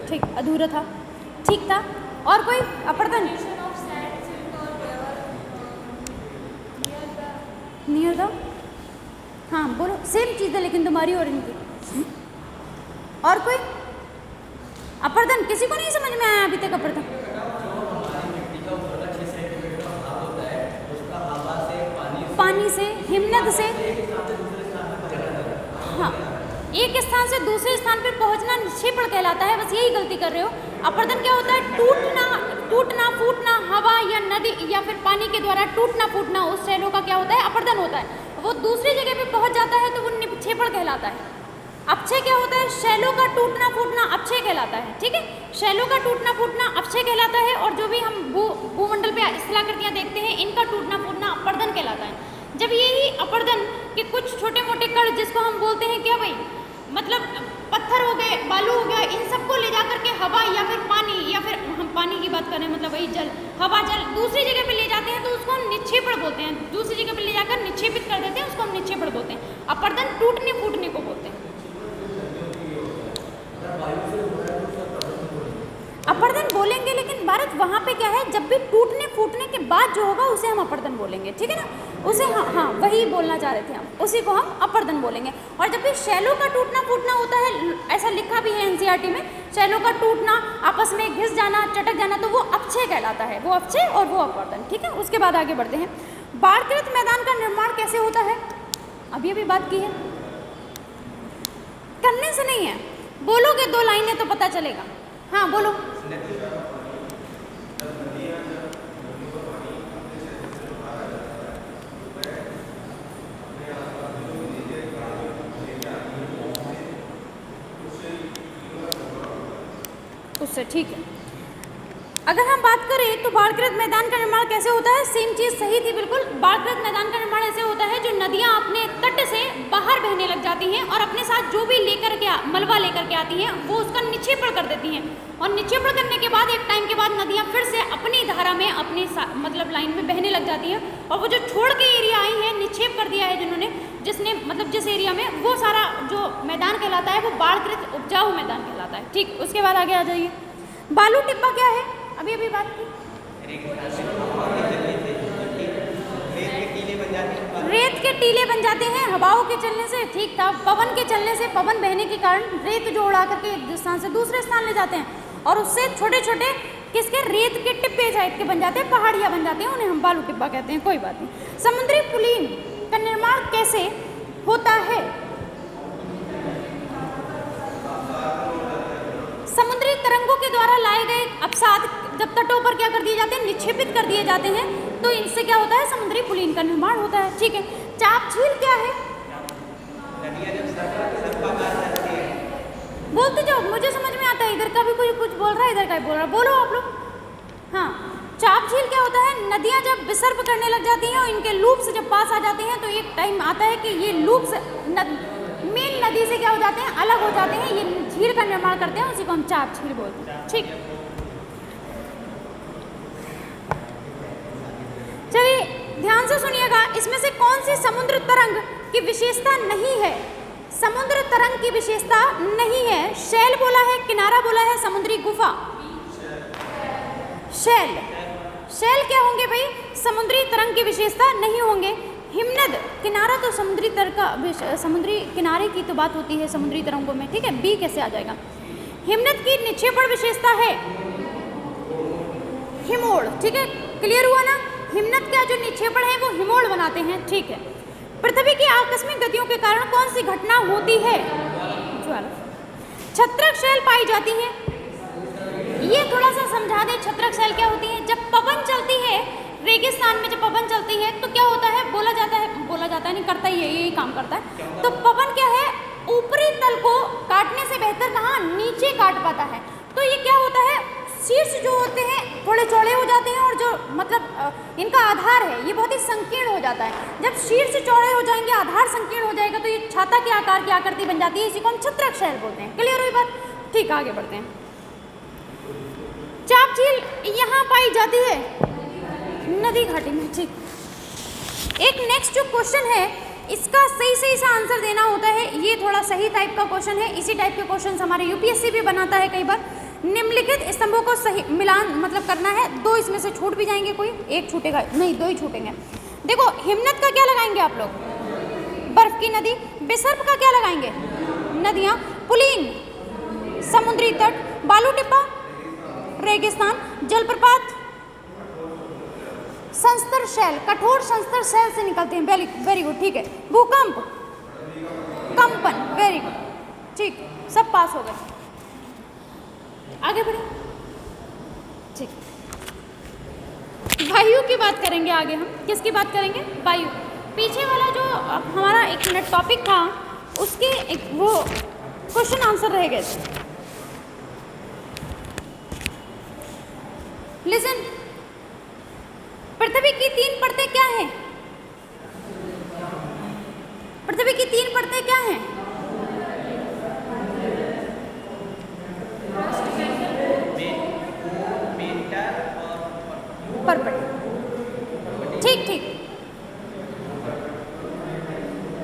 ठीक, अधूरा था, ठीक था। और कोई अपर्दन, नियर द, हाँ बोलो, सेम चीज़ है लेकिन तुम्हारी और इनकी। और कोई अपर्दन, किसी को नहीं समझ में आया अभी तक अपर्दन? पानी से, हिमनद से, हाँ, एक स्थान से दूसरे स्थान पर पहुंचना निक्षेपण कहलाता है। बस यही गलती कर रहे हो। अपर्दन क्या होता है, टूटना फूटना, हवा या नदी या फिर पानी के द्वारा टूटना फूटना, उस शैलों का क्या होता है, अपर्दन होता है। वो दूसरी जगह पे पहुंच जाता है तो वो निक्षेपण कहलाता है। अपक्षय क्या होता है, शैलों का टूटना फूटना अपक्षय कहलाता है। ठीक है, शैलों का टूटना फूटना अपक्षय कहलाता है, और जो भी हम भूमंडल पे स्थलाकृतियां देखते हैं, इनका टूटना फूटना अपर्दन कहलाता है। जब यही अपर्दन के कुछ छोटे मोटे कण, जिसको हम बोलते हैं क्या भाई, मतलब पत्थर हो गए, बालू हो गया, इन सबको ले जाकर के हवा या फिर पानी, या फिर हम पानी की बात करें मतलब वही जल, हवा जल दूसरी जगह पे ले जाते हैं तो उसको हम निक्षेपण बोलते हैं। दूसरी जगह पे ले जाकर निक्षेपित कर देते हैं, उसको हम निक्षेपण बोलते हैं। अपर्दन टूटने फूटने को बोलते हैं। अपर्दन बोलेंगे, लेकिन भारत वहाँ पे क्या है, जब भी टूटने फूटने के बाद जो होगा उसे हम अपर्दन बोलेंगे। ठीक है ना, उसे हाँ वही बोलना चाह रहे थे हम, उसी को हम अपर्दन बोलेंगे। और जब भी शैलों का टूटना फूटना होता है, ऐसा लिखा भी है एनसीईआरटी में, शैलों का टूटना, आपस में घिस जाना, चटक जाना, तो वो अपक्षय कहलाता है, वो अपक्षय और वो अपर्दन। ठीक है, उसके बाद आगे बढ़ते हैं। बाढ़कृत मैदान का निर्माण कैसे होता है, अभी अभी बात की है, करने से नहीं है, बोलोगे 2 लाइनें तो पता चलेगा। हाँ बोलो। उससे ठीक है। अगर हम बात करें तो बाढ़कृत मैदान का निर्माण कैसे होता है, सेम चीज़ सही थी बिल्कुल। बाढ़कृत मैदान का निर्माण ऐसे होता है, जो नदियाँ अपने तट से बाहर बहने लग जाती हैं और अपने साथ जो भी मलबा लेकर के आती हैं वो उसका निक्षेपण कर देती हैं, और निक्षेपण करने के बाद एक टाइम के बाद नदियाँ फिर से अपनी धारा में अपनी मतलब लाइन में बहने लग जाती हैं, और वो जो छोड़ के एरिया आई है, निक्षेप कर दिया है जिन्होंने, जिसने मतलब जिस एरिया में, वो सारा जो मैदान कहलाता है वो बाढ़कृत उपजाऊ मैदान कहलाता है। ठीक, उसके बाद आगे आ जाइए। बालू टिब्बा क्या है, अभी अभी बात की, रेत के टीले बन जाते हैं हवाओं के चलने से। ठीक था, पवन के चलने से, पवन बहने के कारण रेत जो उड़ा करके एक स्थान से दूसरे स्थान ले जाते हैं, और उससे छोटे छोटे किसके, रेत के टिब्बे टाइप के बन जाते हैं, पहाड़ियाँ बन जाती हैं, उन्हें हम बालू टिब्बा कहते हैं। कोई बात नहीं। समुद्री पुलिन का निर्माण कैसे होता है, समुद्री तरंगों के द्वारा लाए गए अवसाद जब तटों पर क्या कर दिए जाते हैं, निक्षेपित कर दिए जाते हैं, तो इनसे क्या होता है, समुद्री पुलिन का निर्माण होता है। ठीक है, चाप झील क्या है, बोलते जाओ, मुझे समझ में आता है। इधर का भी कोई कुछ बोल रहा है, इधर का भी बोल रहा है, बोलो आप लोग। हाँ, चाप झील क्या होता है, नदियाँ जब विसर्प करने लग जाती हैं और इनके लूप से जब पास आ जाती हैं, तो एक टाइम आता है कि ये लूप से मेन नदी से क्या हो जाते हैं, अलग हो जाते हैं, ये झील का निर्माण करते हैं, उसी को हम चाप झील बोलते हैं। ठीक, चलिए ध्यान से सुनिएगा, इसमें से कौन सी समुद्र तरंग की विशेषता नहीं है? समुद्र तरंग की विशेषता नहीं है। शैल बोला है, किनारा बोला है, समुद्री गुफा। शैल, शैल क्या होंगे भाई? समुद्री तरंग की विशेषता नहीं होंगे। हिमनद, किनारा तो समुद्री तर का, समुद्री किनारे की तो बात होती है समुद्री तरंगों में, ठीक है, बी कैसे आ जाएगा? हिमनद की निक्षेपण विशेषता है हिमोड़, ठीक है, क्लियर हुआ ना? हिमनद का जो निक्षेपण है वो हिमोड़ बनाते हैं, ठीक है। पृथ्वी की आकस्मिक गतियों के कारण कौन सी घटना होती है? ज्वाला। छत्रक शैल पाई जाती है, ये थोड़ा सा समझा दें। छत्रक शैल क्या होती है? जब पवन चलती है रेगिस्तान में, जब पवन चलती है तो क्या होता है? बोला जाता है नहीं, करता ही है, यही काम करता है। तो पवन क्या है? ऊपरी तल को काटने से बेहतर कहाँ? नीचे काट पाता है। तो ये क्या होता है? शीर्ष जो होते हैं थोड़े चौड़े हो जाते हैं और जो मतलब इनका आधार है ये बहुत ही संकीर्ण हो जाता है। जब शीर्ष चौड़े हो जाएंगे, आधार संकीर्ण हो जाएगा तो ये छाता के आकार की आकृति बन जाती है, इसी को हम छत्रक शैल बोलते हैं। क्लियर हुई बात? ठीक, आगे बढ़ते हैं। चाप झील यहाँ पाई जाती है नदी घाटी में, ठीक। एक नेक्स्ट जो क्वेश्चन है इसका सही सा आंसर देना होता है, ये थोड़ा सही टाइप का क्वेश्चन है। इसी टाइप के क्वेश्चन हमारे यूपीएससी भी बनाता है कई बार। निम्नलिखित स्तंभों को सही मिलान मतलब करना है, दो इसमें से छूट भी जाएंगे, कोई एक छूटेगा नहीं, दो ही छूटेंगे। देखो, हिमनद का क्या लगाएंगे आप लोग? बर्फ की नदी। विसर्प का क्या लगाएंगे? नदियाँ। पुलीन, समुद्री तट। बालू टिप्पा, रेगिस्तान। जलप्रपात, संस्तर शैल, कठोर संस्तर शैल से निकलते हैं। वेरी गुड, ठीक है। भूकंप, कंपन, वेरी गुड, ठीक, सब पास हो गए। आगे बढ़े, ठीक। वायु की बात करेंगे आगे हम। किसकी बात करेंगे? वायु। पीछे वाला जो हमारा एक मिनट टॉपिक था उसके एक वो क्वेश्चन आंसर रह गए थे। लिसन, पृथ्वी की 3 परतें क्या हैं? पृथ्वी की 3 परतें क्या हैं? परपट, ठीक ठीक,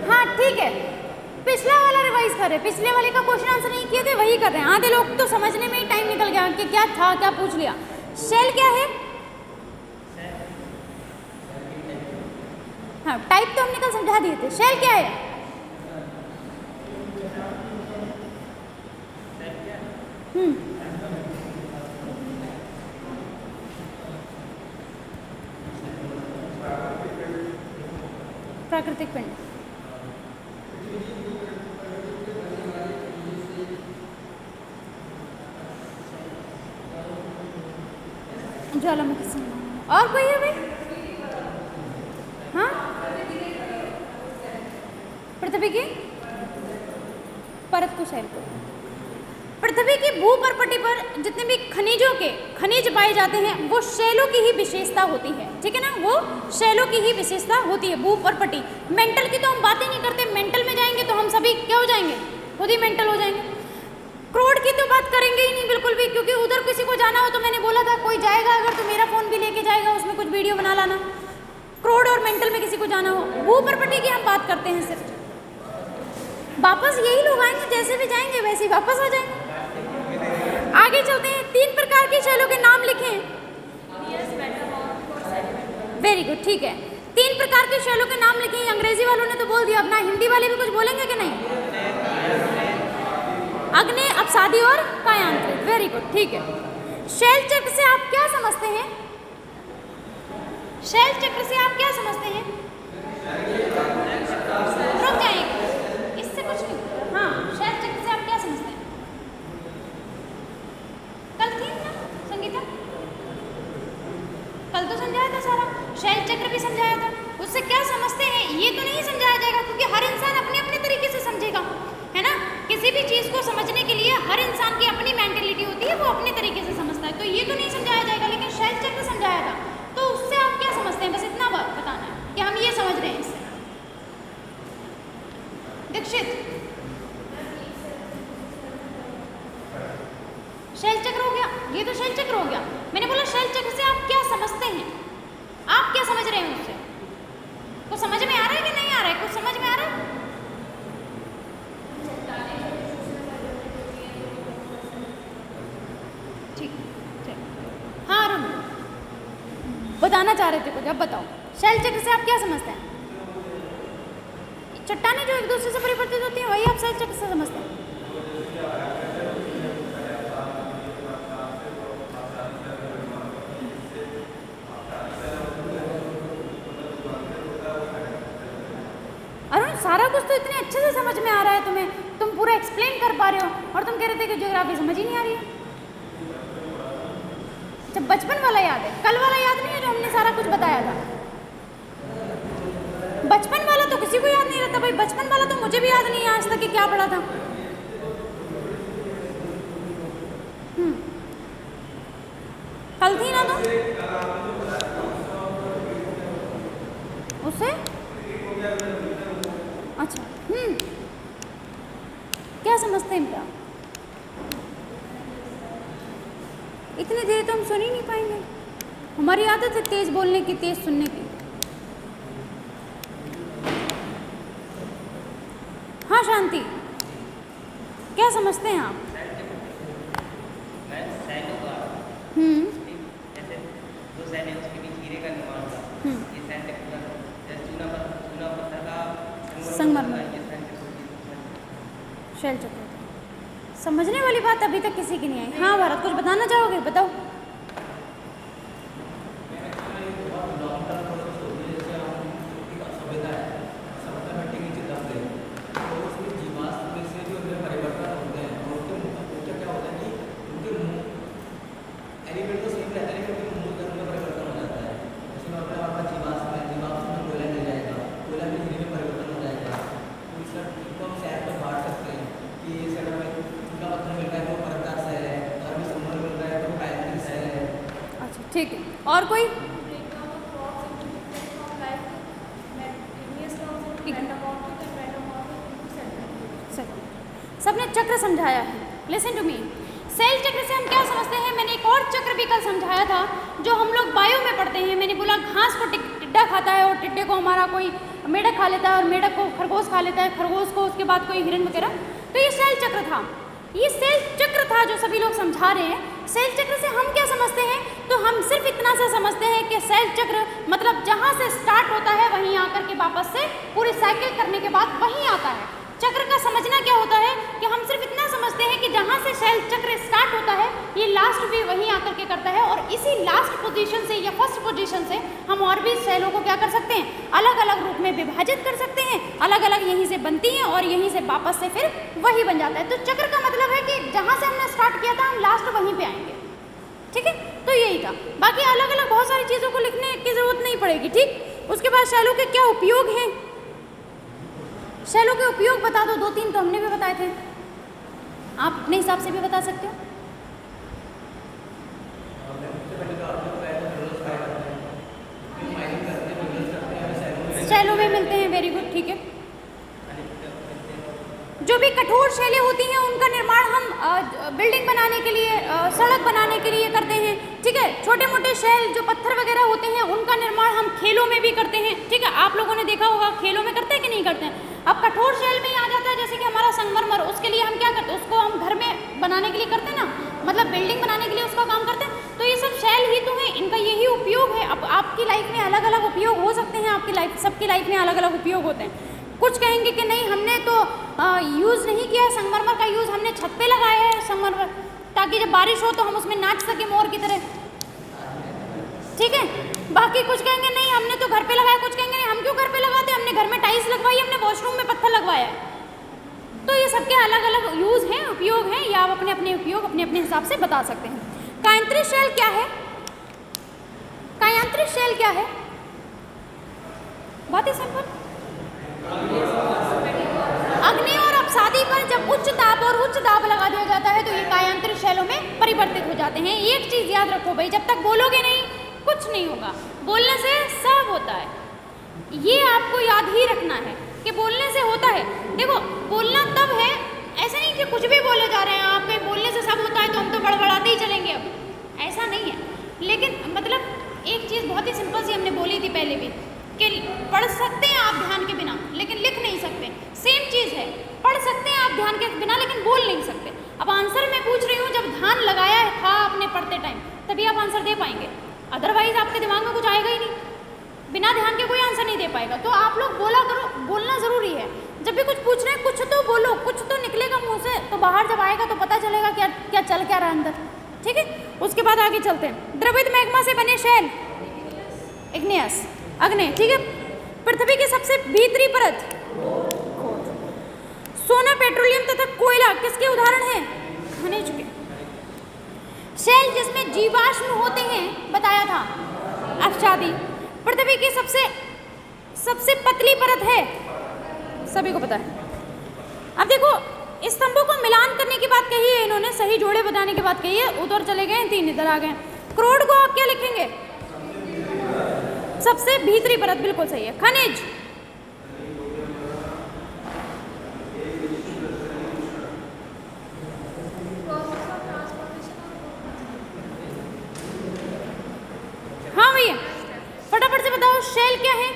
हाँ ठीक है। पिछला वाला रिवाइज कर रहे, पिछले वाले का क्वेश्चन आंसर नहीं किए थे वही कर रहे हैं। आधे लोग तो समझने में ही टाइम निकल गया कि क्या था, क्या पूछ लिया। शेल क्या है? हाँ, टाइप तो हमने कल समझा दिए थे। शेल क्या है? प्राकृतिक पिंड। ज्वालामुखी से। और कोई है भाई? हाँ, पृथ्वी की परत को शैल को। पृथ्वी की भूपर्पटी पर जितने भी खनिज पाए जाते हैं वो शैलों की ही विशेषता होती है, ठीक है ना? वो शैलों की ही विशेषता होती है भूपर्पटी। मेंटल की तो हम बातें नहीं करते, मेंटल में जाएंगे तो हम सभी क्या हो जाएंगे? खुद ही मेंटल हो जाएंगे। क्रोड की तो बात करेंगे ही नहीं बिल्कुल भी, क्योंकि उधर किसी को जाना हो तो मैंने बोला था कोई जाएगा अगर तो मेरा फ़ोन भी लेके जाएगा, उसमें कुछ वीडियो बना लाना। क्रोड और मेंटल में किसी को जाना हो, भूपर्पटी की हम बात करते हैं सिर्फ। वापस यही लोग आएंगे, जैसे भी जाएंगे वैसे ही वापस आ जाएंगे। आगे चलते हैं। 3 प्रकार की शैलों के नाम लिखें। वेरी गुड, ठीक है। 3 प्रकार की शैलों के नाम लिखें। अंग्रेजी वालों ने तो बोल दिया, अपना हिंदी वाले भी कुछ बोलेंगे कि नहीं? अग्नेय, अपसादी और कायांतरित। वेरी गुड, ठीक है। शैल चक्र से आप क्या समझते हैं? शैल चक्र से आप क्या समझते हैं? रुक जाएंगे, इससे कुछ नहीं। हाँ, शैल चक्र से आप क्या समझते हैं? कल थी ना संगीता? कल तो समझाया था सारा, शैल चक्र भी समझाया था। उससे क्या समझते हैं ये तो नहीं समझाया जाएगा, क्योंकि हर इंसान अपने अपने तरीके से समझेगा, है ना? किसी भी चीज़ को समझने के लिए हर इंसान की अपनी मेंटेलिटी होती है, वो अपने तरीके से समझता है, तो ये तो नहीं समझाया जाएगा। लेकिन शैल चक्र समझाया था, तो उससे आप क्या समझते हैं? बस इतना बताना है कि हम ये समझ रहे हैं इससे। दीक्षित, शैल चक्र हो गया, ये तो शैल चक्र हो गया। मैंने बोला शैल चक्र से आप क्या समझते हैं? आप क्या समझ रहे हैं उससे? कुछ समझ में आ रहा है कि नहीं आ रहा है? कुछ समझ में आ रहा है? ठीक, हाँ अरुण बताना चाह रहे थे कुछ, अब बताओ। शैल चक्र से आप क्या समझते हैं? चट्टानें जो एक दूसरे से परिवर्तित होती हैं वही आप शैल चक्र से समझते हैं? अरुण सारा कुछ तो इतने अच्छे से समझ में आ रहा है तुम्हें, तुम पूरा एक्सप्लेन कर पा रहे हो, और तुम कह रहे थे कि ज्योग्राफी समझ ही नहीं आ रही है। जब बचपन वाला याद है, कल वाला याद नहीं है जो हमने सारा कुछ बताया था? बचपन वाला तो किसी को याद नहीं रहता भाई, बचपन वाला तो मुझे भी याद नहीं है आज तक कि क्या पढ़ा था। कल थी ना तो उससे अच्छा क्या समझते हैं इनका? इतनी देर तो हम सुन ही नहीं पाएंगे, हमारी आदत है तेज बोलने की, तेज सुनने की। हाँ शांति, क्या समझते हैं आप? जैसे दो सैन है उसके बीच हीरे का निर्माण होता है, ये सैन जैसे चूना पत्थर का संगमरमर, शैल चक्र। समझने वाली बात अभी तक किसी की नहीं आई। हाँ भारत, कुछ बताना चाहोगे? बताओ। ठीक है, और कोई? सबने चक्र समझाया है। लिसन टू मी, सेल चक्र से हम क्या समझते हैं? मैंने एक और चक्र भी कल समझाया था जो हम लोग बायो में पढ़ते हैं। मैंने बोला घास को टिड्डा खाता है और टिड्डे को हमारा कोई मेढक खा लेता है और मेढक को खरगोश खा लेता है, खरगोश को उसके बाद कोई हिरन वगैरह। तो ये सेल चक्र था, ये सेल चक्र था जो सभी लोग समझा रहे हैं। सेल चक्र से हम क्या समझते हैं? तो हम सिर्फ इतना सा समझते हैं कि सेल चक्र मतलब जहाँ से स्टार्ट होता है वहीं आकर के वापस से पूरी साइकिल करने के बाद वहीं आता है। चक्र का समझना क्या होता है कि हम सिर्फ इतना समझते हैं कि जहाँ से सेल चक्र स्टार्ट होता है ये लास्ट भी वहीं आकर के करता है, और इसी लास्ट पोजीशन से या फर्स्ट पोजीशन से हम और भी सेलों को क्या कर सकते हैं? अलग अलग रूप में विभाजित कर सकते हैं, अलग अलग यहीं से बनती हैं और यहीं से वापस से फिर वही बन जाता है। तो चक्र का मतलब है कि जहाँ से हमने स्टार्ट किया था हम लास्ट वहीं पे आएंगे। ठीक है, तो यही था। बाकी अलग अलग बहुत सारी चीज़ों को लिखने की जरूरत नहीं पड़ेगी। ठीक, उसके बाद शैलों के क्या उपयोग हैं? शैलों के उपयोग बता दो, 2-3 तो हमने भी बताए थे, आप अपने हिसाब से भी बता सकते हो। शैलों में मिलते हैं, वेरी गुड, ठीक है। जो भी कठोर शैलें होती हैं उनका निर्माण हम बिल्डिंग बनाने के लिए, सड़क बनाने के लिए करते हैं। ठीक है, छोटे मोटे शैल जो पत्थर वगैरह होते हैं उनका निर्माण हम खेलों में भी करते हैं। ठीक है, आप लोगों ने देखा होगा खेलों में करते हैं कि नहीं करते हैं। अब कठोर शैल में ही आ जाता है जैसे कि हमारा संगमरमर, उसके लिए हम क्या करते हैं? उसको हम घर में बनाने के लिए करते हैं ना, मतलब बिल्डिंग बनाने के लिए उसका काम करते हैं। तो ये सब शैल ही तो है, इनका यही उपयोग है। अब आपकी लाइफ में अलग अलग उपयोग हो सकते हैं, आपकी लाइफ, सबकी लाइफ में अलग अलग उपयोग होते हैं। कुछ कहेंगे कि नहीं हमने तो यूज़ नहीं किया संगमरमर का, यूज़ हमने छत पे लगाया है संगमरमर, ताकि जब बारिश हो तो हम उसमें नाच सके मोर की तरह। ठीक है, बाकी कुछ कहेंगे नहीं हमने तो घर पे लगाया, कुछ कहेंगे नहीं हम क्यों घर पे लगाते, हमने घर में टाइल्स लगवाई, हमने वॉशरूम में पत्थर लगवाया है। तो ये सबके अलग अलग यूज़ हैं, उपयोग हैं, या आप अपने अपने उपयोग अपने अपने हिसाब से बता सकते हैं। कायांतरित शैल क्या है? कायांतरित शैल क्या है? बहुत ही सिंपल, अग्नि और अपसादी पर जब उच्च ताप और उच्च दाब लगा दिया जाता है तो ये कायांतरित शैलों में परिवर्तित हो जाते हैं। एक चीज़ याद रखो भाई, जब तक बोलोगे नहीं कुछ नहीं होगा, बोलने से सब होता है। ये आपको याद ही रखना है कि बोलने से होता है। देखो बोलना तब है, ऐसा नहीं कि कुछ भी बोले जा रहे हैं आप, कहीं बोलने से सब होता है तो हम तो बड़बड़ाते ही चलेंगे, अब ऐसा नहीं है। लेकिन मतलब एक चीज़ बहुत ही सिंपल सी हमने बोली थी पहले भी कि पढ़ सकते हैं आप ध्यान के बिना लेकिन लिख नहीं सकते। सेम चीज़ है, पढ़ सकते हैं आप ध्यान के बिना लेकिन बोल नहीं सकते। अब आंसर मैं पूछ रही हूँ, जब ध्यान लगाया था आपने पढ़ते टाइम तभी आप आंसर दे पाएंगे, अदरवाइज आपके दिमाग में कुछ आएगा ही नहीं। बिना ध्यान के कोई आंसर नहीं दे पाएगा। तो आप लोग बोला करो, बोलना ज़रूरी है। जब भी कुछ पूछ रहे हैं कुछ तो बोलो, कुछ तो निकलेगा मुंह से, तो बाहर जब आएगा तो पता चलेगा क्या क्या चल क्या रहा है अंदर। ठीक है, उसके बाद आगे चलते हैं। द्रवित मैग्मा से बने शैल इग्नियस अग्नि। ठीक है, पृथ्वी की सबसे भीतरी परत सोना, पेट्रोलियम तथा कोयला किसके उदाहरण हैं? खनिज के। शैल जिसमें जीवाश्म होते हैं बताया था, अक्षादी। पृथ्वी की सबसे पतली परत है, सभी को पता है। अब देखो, स्तंभों को मिलान करने की बात कही है इन्होंने, सही जोड़े बताने की बात कही है। उधर चले गए, 3 इधर आ गए। करोड़ को आप क्या लिखेंगे? सबसे भीतरी परत, बिल्कुल सही है। खनिज, हाँ भैया फटाफट से बताओ, शैल क्या है?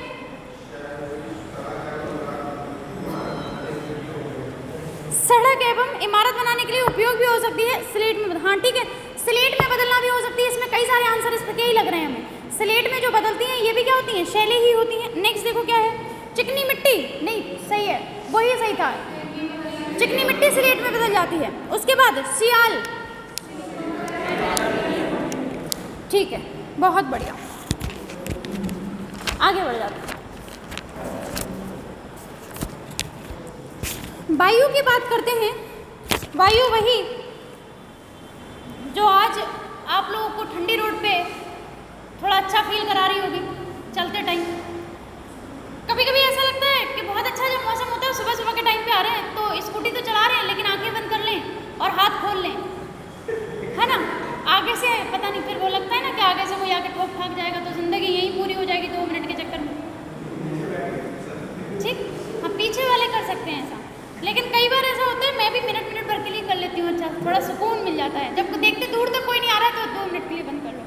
सड़क एवं इमारत बनाने के लिए उपयोग भी हो सकती है। स्लेट में, हाँ ठीक है, स्लेट में बदलना भी हो सकती है। इसमें कई सारे आंसर इसके ही लग रहे हैं हमें। स्लेट में जो बदलती हैं ये भी क्या होती हैं? शैलें ही होती हैं। नेक्स्ट देखो क्या है, चिकनी मिट्टी, नहीं सही है, वही सही था, चिकनी मिट्टी स्लेट में बदल जाती है। उसके बाद सियाल, ठीक है, बहुत बढ़िया, आगे बढ़ जाते हैं। वायु की बात करते हैं। वायु वही जो आज आप लोगों को ठंडी रोड पे थोड़ा अच्छा फील करा रही होगी चलते टाइम। कभी कभी ऐसा लगता है कि बहुत अच्छा जब मौसम होता है, सुबह सुबह के टाइम पे आ रहे हैं तो स्कूटी तो चला रहे हैं लेकिन आंखें बंद कर लें और हाथ खोल लें, है ना। आगे से पता नहीं, फिर वो लगता है ना कि आगे से कोई आके ठोक भाग जाएगा तो ज़िंदगी यहीं पूरी हो जाएगी 2 मिनट के चक्कर में। ठीक, हाँ पीछे वाले कर सकते हैं ऐसा, लेकिन कई बार ऐसा होता है मैं भी मिनट भर के लिए कर लेती हूँ। अच्छा, थोड़ा सुकून मिल जाता है जब देखते दूर तक कोई नहीं आ रहा है तो 2 मिनट के लिए बंद कर लो।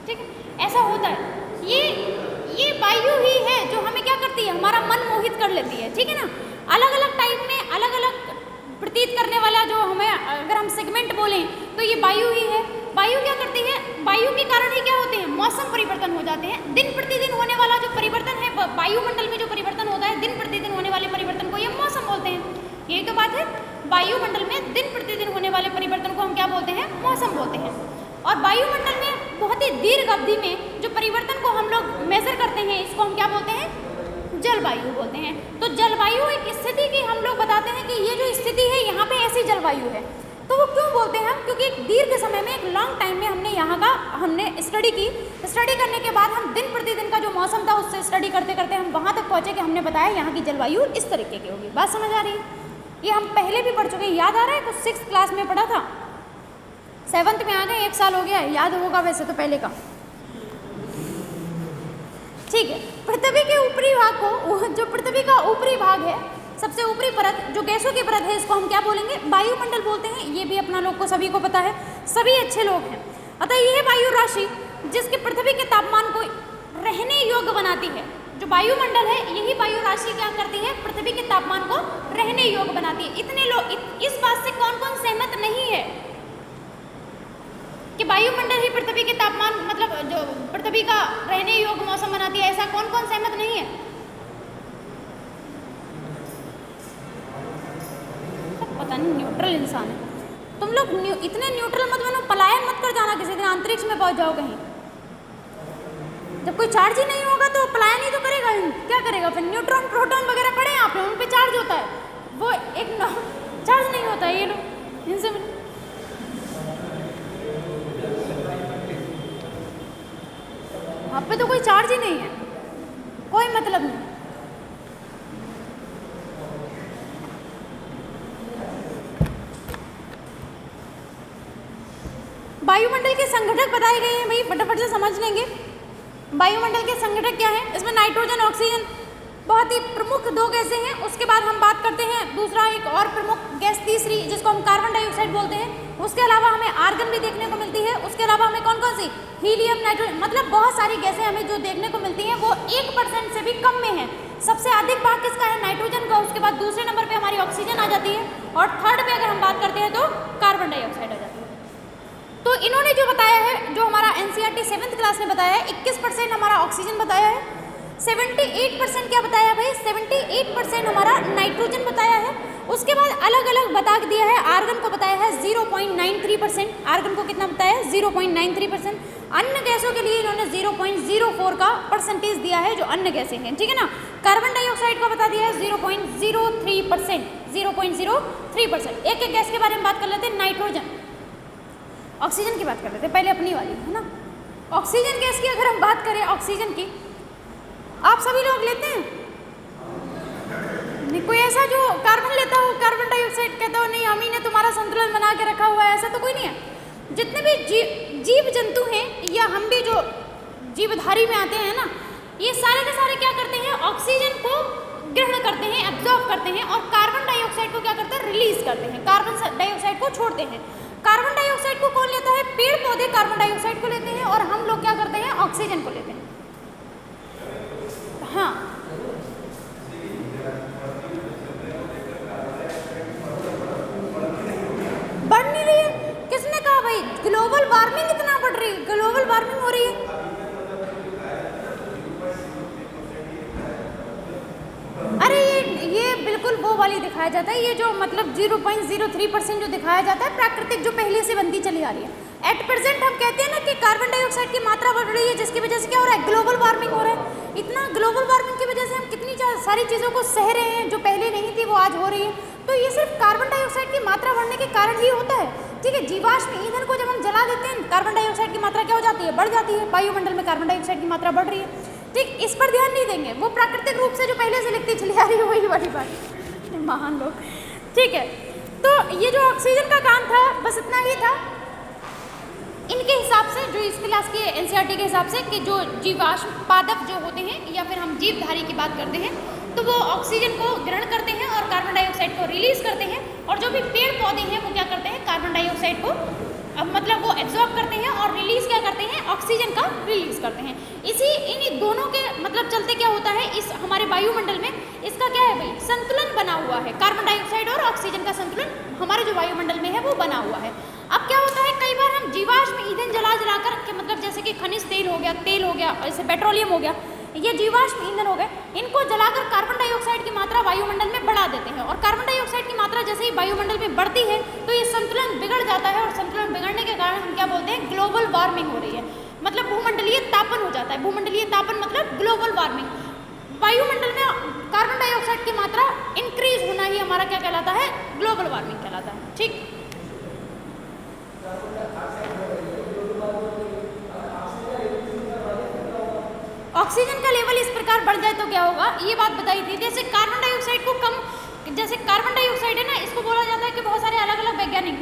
ठीक है, ऐसा होता है। ये वायु ही है जो हमें क्या करती है, हमारा मन मोहित कर लेती है। ठीक है ना, अलग अलग टाइप में अलग अलग प्रतीत करने वाला जो हमें, अगर हम सेगमेंट बोलें तो ये वायु ही है। वायु क्या करती है? वायु के कारण ही क्या होते हैं? मौसम परिवर्तन हो जाते हैं। दिन प्रतिदिन होने वाला जो परिवर्तन है, वायुमंडल में जो परिवर्तन होता है, दिन प्रतिदिन होने वाले परिवर्तन को ये मौसम बोलते हैं। यही तो बात है, वायुमंडल में दिन प्रतिदिन होने वाले परिवर्तन को हम क्या बोलते हैं? मौसम बोलते हैं। और वायुमंडल में बहुत ही दीर्घ अवधि में जो परिवर्तन को हम लोग मेजर करते हैं, इसको हम क्या बोलते हैं? जलवायु बोलते हैं। तो जलवायु एक स्थिति की हम लोग बताते हैं कि ये जो स्थिति है यहाँ पे ऐसी जलवायु है। तो वो क्यों बोलते हैं हम? क्योंकि एक दीर्घ समय में, एक लॉन्ग टाइम में हमने यहाँ का स्टडी की। स्टडी करने के बाद हम दिन प्रतिदिन का जो मौसम था उससे स्टडी करते करते हम वहाँ तक पहुँचे कि हमने बताया यहाँ की जलवायु इस तरीके की होगी। बात समझ आ रही है? ये हम पहले भी पढ़ चुके हैं, याद आ रहा है? तो 6th क्लास में पढ़ा था, 7th में आ गए, 1 साल हो गया, याद होगा वैसे तो पहले का। ठीक है, पृथ्वी के ऊपरी भाग को, जो पृथ्वी का ऊपरी भाग है, सबसे ऊपरी परत जो गैसों की परत है, इसको हम क्या बोलेंगे? वायुमंडल बोलते हैं। ये भी अपना लोग को सभी को पता है, सभी अच्छे लोग हैं। अतः यह वायु राशि जिसके पृथ्वी के तापमान को रहने योग्य बनाती है, जो वायुमंडल है, यही वायु राशि क्या करती है? पृथ्वी के तापमान को रहने योग्य बनाती है। इतने लोग इस बात से कौन कौन सहमत नहीं है कि वायुमंडल ही पृथ्वी के तापमान, मतलब जो पृथ्वी का रहने योग्य मौसम बनाती है, ऐसा कौन कौन सहमत नहीं है? पता नहीं, न्यूट्रल इंसान है तुम लोग। इतने न्यूट्रल मत बनो, पलायन मत कर जाना किसी दिन, अंतरिक्ष में पहुंच जाओ कहीं। जब कोई चार्ज ही नहीं होगा तो पलायन ही तो करेगा, क्या करेगा फिर? न्यूट्रॉन प्रोटॉन वगैरह पड़े हैं आप लोग, उन पे चार्ज होता है, वो एक चार्ज नहीं होता है। ये लोग इनसे आप पे तो कोई चार्ज ही नहीं है, कोई मतलब नहीं। वायुमंडल के संघटक बताए गए हैं भाई, फटाफट से समझ लेंगे। वायुमंडल के संघटक क्या है? इसमें नाइट्रोजन, ऑक्सीजन, बहुत ही प्रमुख दो गैसें हैं। उसके बाद हम बात करते हैं दूसरा एक और प्रमुख गैस तीसरी, जिसको हम कार्बन डाइऑक्साइड बोलते हैं। उसके अलावा हमें आर्गन भी देखने को मिलती है। उसके अलावा हमें कौन कौन सी, हीलियम, नाइट्रोजन, मतलब बहुत सारी गैसें हमें जो देखने को मिलती हैं वो 1% से भी कम में है। सबसे अधिक भाग किसका है, नाइट्रोजन का। उसके बाद दूसरे नंबर पे हमारी ऑक्सीजन आ जाती है और थर्ड पे अगर हम बात करते हैं तो कार्बन डाइऑक्साइड आ जाती है। तो इन्होंने जो बताया है, जो हमारा एनसीईआरटी 7th क्लास ने बताया है, 21% हमारा ऑक्सीजन बताया है, 78% क्या बताया भाई, 78% हमारा नाइट्रोजन बताया है। उसके बाद अलग अलग बता दिया है, आर्गन को बताया है 0.93%, आर्गन को कितना बताया है 0.93%। अन्य गैसों के लिए इन्होंने 0.04 का परसेंटेज दिया है, जो अन्य गैसें हैं, ठीक है ना। कार्बन डाइऑक्साइड को बता दिया है 0.03%, 0.03%। एक एक गैस के बारे में बात कर लेते हैं। नाइट्रोजन, ऑक्सीजन की बात कर लेते हैं पहले अपनी वाली, है ना। ऑक्सीजन गैस की अगर हम बात करें, ऑक्सीजन की आप सभी लोग लेते हैं? नहीं, कोई ऐसा जो कार्बन लेता हो, कार्बन डाइऑक्साइड कहता हो नहीं हम ही ने तुम्हारा संतुलन बना के रखा हुआ है, ऐसा तो कोई नहीं है। जितने भी जीव जंतु हैं या हम भी जो जीवधारी में आते हैं ना, ये सारे के सारे क्या करते हैं, ऑक्सीजन को ग्रहण करते हैं, एब्जॉर्ब करते हैं और कार्बन डाइऑक्साइड को क्या करते हैं, रिलीज करते हैं, कार्बन डाइऑक्साइड को छोड़ते हैं। कार्बन डाइऑक्साइड को कौन लेता है, पेड़ पौधे कार्बन डाइऑक्साइड को लेते हैं और हम लोग क्या करते हैं, ऑक्सीजन को लेते हैं। हाँ, बढ़ नहीं रही है। किसने कहा भाई ग्लोबल वार्मिंग इतना बढ़ रही है, ग्लोबल वार्मिंग हो रही है। अरे ये बिल्कुल वो वाली दिखाया जाता है, ये जो मतलब 0.03% जो दिखाया जाता है प्राकृतिक, जो पहले से बनती चली आ रही है। एट प्रेजेंट हम कहते हैं ना कि कार्बन डाइऑक्साइड की मात्रा बढ़ रही है, जिसकी वजह से क्या हो रहा है, ग्लोबल वार्मिंग हो रहा है। इतना ग्लोबल वार्मिंग की वजह से हम कितनी सारी चीज़ों को सह रहे हैं जो पहले नहीं थी, वो आज हो रही है। तो ये सिर्फ कार्बन डाइऑक्साइड की मात्रा बढ़ने के कारण ही होता है, ठीक है। जीवाश्म ईंधन को जब हम जला देते हैं, कार्बन डाइऑक्साइड की मात्रा क्या हो जाती है, बढ़ जाती है। वायुमंडल में कार्बन डाइऑक्साइड की मात्रा बढ़ रही है, ठीक। इस पर ध्यान नहीं देंगे, वो प्राकृतिक रूप से जो पहले से लिखती चली आ रही है वही वाली बात, महान लोग, ठीक है। तो ये जो ऑक्सीजन का काम था बस इतना ही था इनके हिसाब से, जो इस क्लास के एनसीईआरटी के हिसाब से, कि जो जीवाश्म पादप जो होते हैं या फिर हम जीवधारी की बात करते हैं, तो वो ऑक्सीजन को ग्रहण करते हैं और कार्बन डाइऑक्साइड को रिलीज करते हैं। और जो भी पेड़ पौधे हैं वो क्या करते हैं, कार्बन डाइऑक्साइड को मतलब वो एब्जॉर्ब करते हैं और रिलीज क्या करते हैं, ऑक्सीजन का रिलीज करते हैं। इसी इन दोनों के मतलब चलते क्या होता है, इस हमारे वायुमंडल में इसका क्या है भाई, संतुलन बना हुआ है। कार्बन डाइऑक्साइड और ऑक्सीजन का संतुलन हमारे जो वायुमंडल में है वो बना हुआ है। अब क्या होता है, कई बार हम जीवाश्म ईंधन जला जलाकर के मतलब जैसे कि खनिज तेल हो गया, जैसे पेट्रोलियम हो गया, ये जीवाश्म ईंधन हो गए, इनको जलाकर कार्बन डाइऑक्साइड की मात्रा वायुमंडल में बढ़ा देते हैं। और कार्बन डाइऑक्साइड की मात्रा जैसे ही वायुमंडल में बढ़ती है तो ये संतुलन बिगड़ जाता है, और संतुलन बिगड़ने के कारण हम क्या बोलते हैं, ग्लोबल वार्मिंग हो रही है, मतलब भूमंडलीय तापन हो जाता है। भूमंडलीय तापन मतलब ग्लोबल वार्मिंग। वायुमंडल में कार्बन डाइऑक्साइड की मात्रा इंक्रीज होना ही हमारा क्या कहलाता है, ग्लोबल वार्मिंग कहलाता है, ठीक। ऑक्सीजन का लेवल इस प्रकार बढ़ जाए तो क्या होगा, ये बात बताई थी। जैसे कार्बन डाइऑक्साइड को कम, जैसे कार्बन डाइऑक्साइड है ना, इसको बोला जाता है कि बहुत सारे अलग अलग वैज्ञानिक,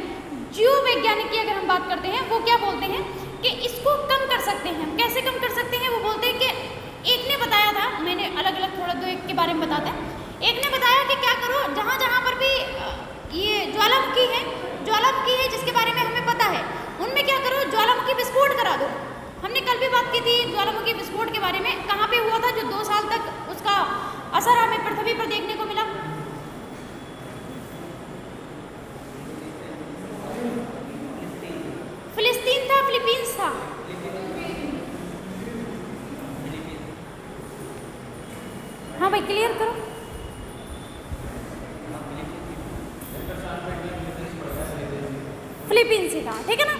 जीव वैज्ञानिक की अगर हम बात करते हैं, वो क्या बोलते हैं कि इसको कम कर सकते हैं। कैसे कम कर सकते हैं, वो बोलते हैं कि एक ने बताया था, मैंने अलग अलग थोड़ा दो एक के बारे में बताते हैं। एक ने बताया कि क्या करो, जहाँ जहाँ पर भी ये ज्वालामुखी है जिसके बारे में हमें पता है, उनमें क्या करो, ज्वालामुखी विस्फोट करा दो। हमने कल भी बात की थी ज्वालामुखी विस्फोट के बारे में, कहाँ पे हुआ था, जो 2 साल तक उसका असर हमें पृथ्वी पर देखने को मिला। फिलिस्तीन था, फिलीपींस था, हाँ भाई क्लियर करो। फिलीपींस ही था, ठीक है ना।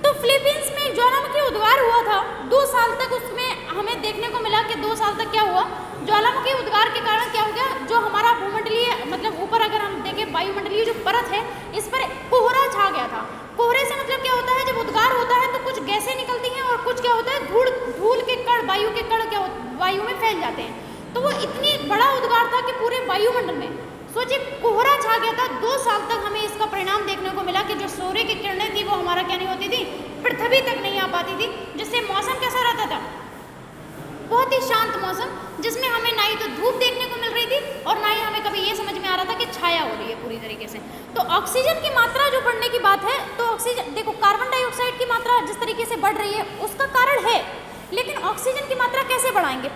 तो फिलीपींस में ज्वालामुखी उद्गार हुआ था, 2 साल तक उसमें हमें देखने को मिला कि 2 साल तक क्या हुआ, ज्वालामुखी उद्गार के कारण क्या हो गया, जो हमारा भूमंडलीय मतलब ऊपर अगर हम देखें वायुमंडलीय जो परत है, इस पर कोहरा छा गया था। कोहरे से मतलब क्या होता है, जब उद्गार होता है तो कुछ गैसें निकलती हैं और कुछ क्या होता है, धूल के कण, वायु के कण क्या वायु में फैल जाते हैं। तो वो इतनी बड़ा उद्गार था कि पूरे वायुमंडल में सोचिए कोहरा छा गया था। 2 साल तक हमें इसका परिणाम देखने को मिला कि जो सूर्य की किरणें थी वो हमारा क्या नहीं होती थी, पृथ्वी तक नहीं आ पाती थी, जिससे मौसम कैसा रहता था, बहुत ही शांत मौसम, जिसमें हमें ना ही तो धूप देखने को रही थी और ना ही हमें कभी ये समझ में आ रहा था कि छाया हो रही है पूरी तरीके से। तो ऑक्सीजन की मात्रा जो बढ़ने की बात है, तो ऑक्सीजन देखो, कार्बन डाइऑक्साइड की मात्रा जिस तरीके से बढ़ रही है उसका कारण है, लेकिन ऑक्सीजन की मात्रा कैसे बढ़ाएंगे?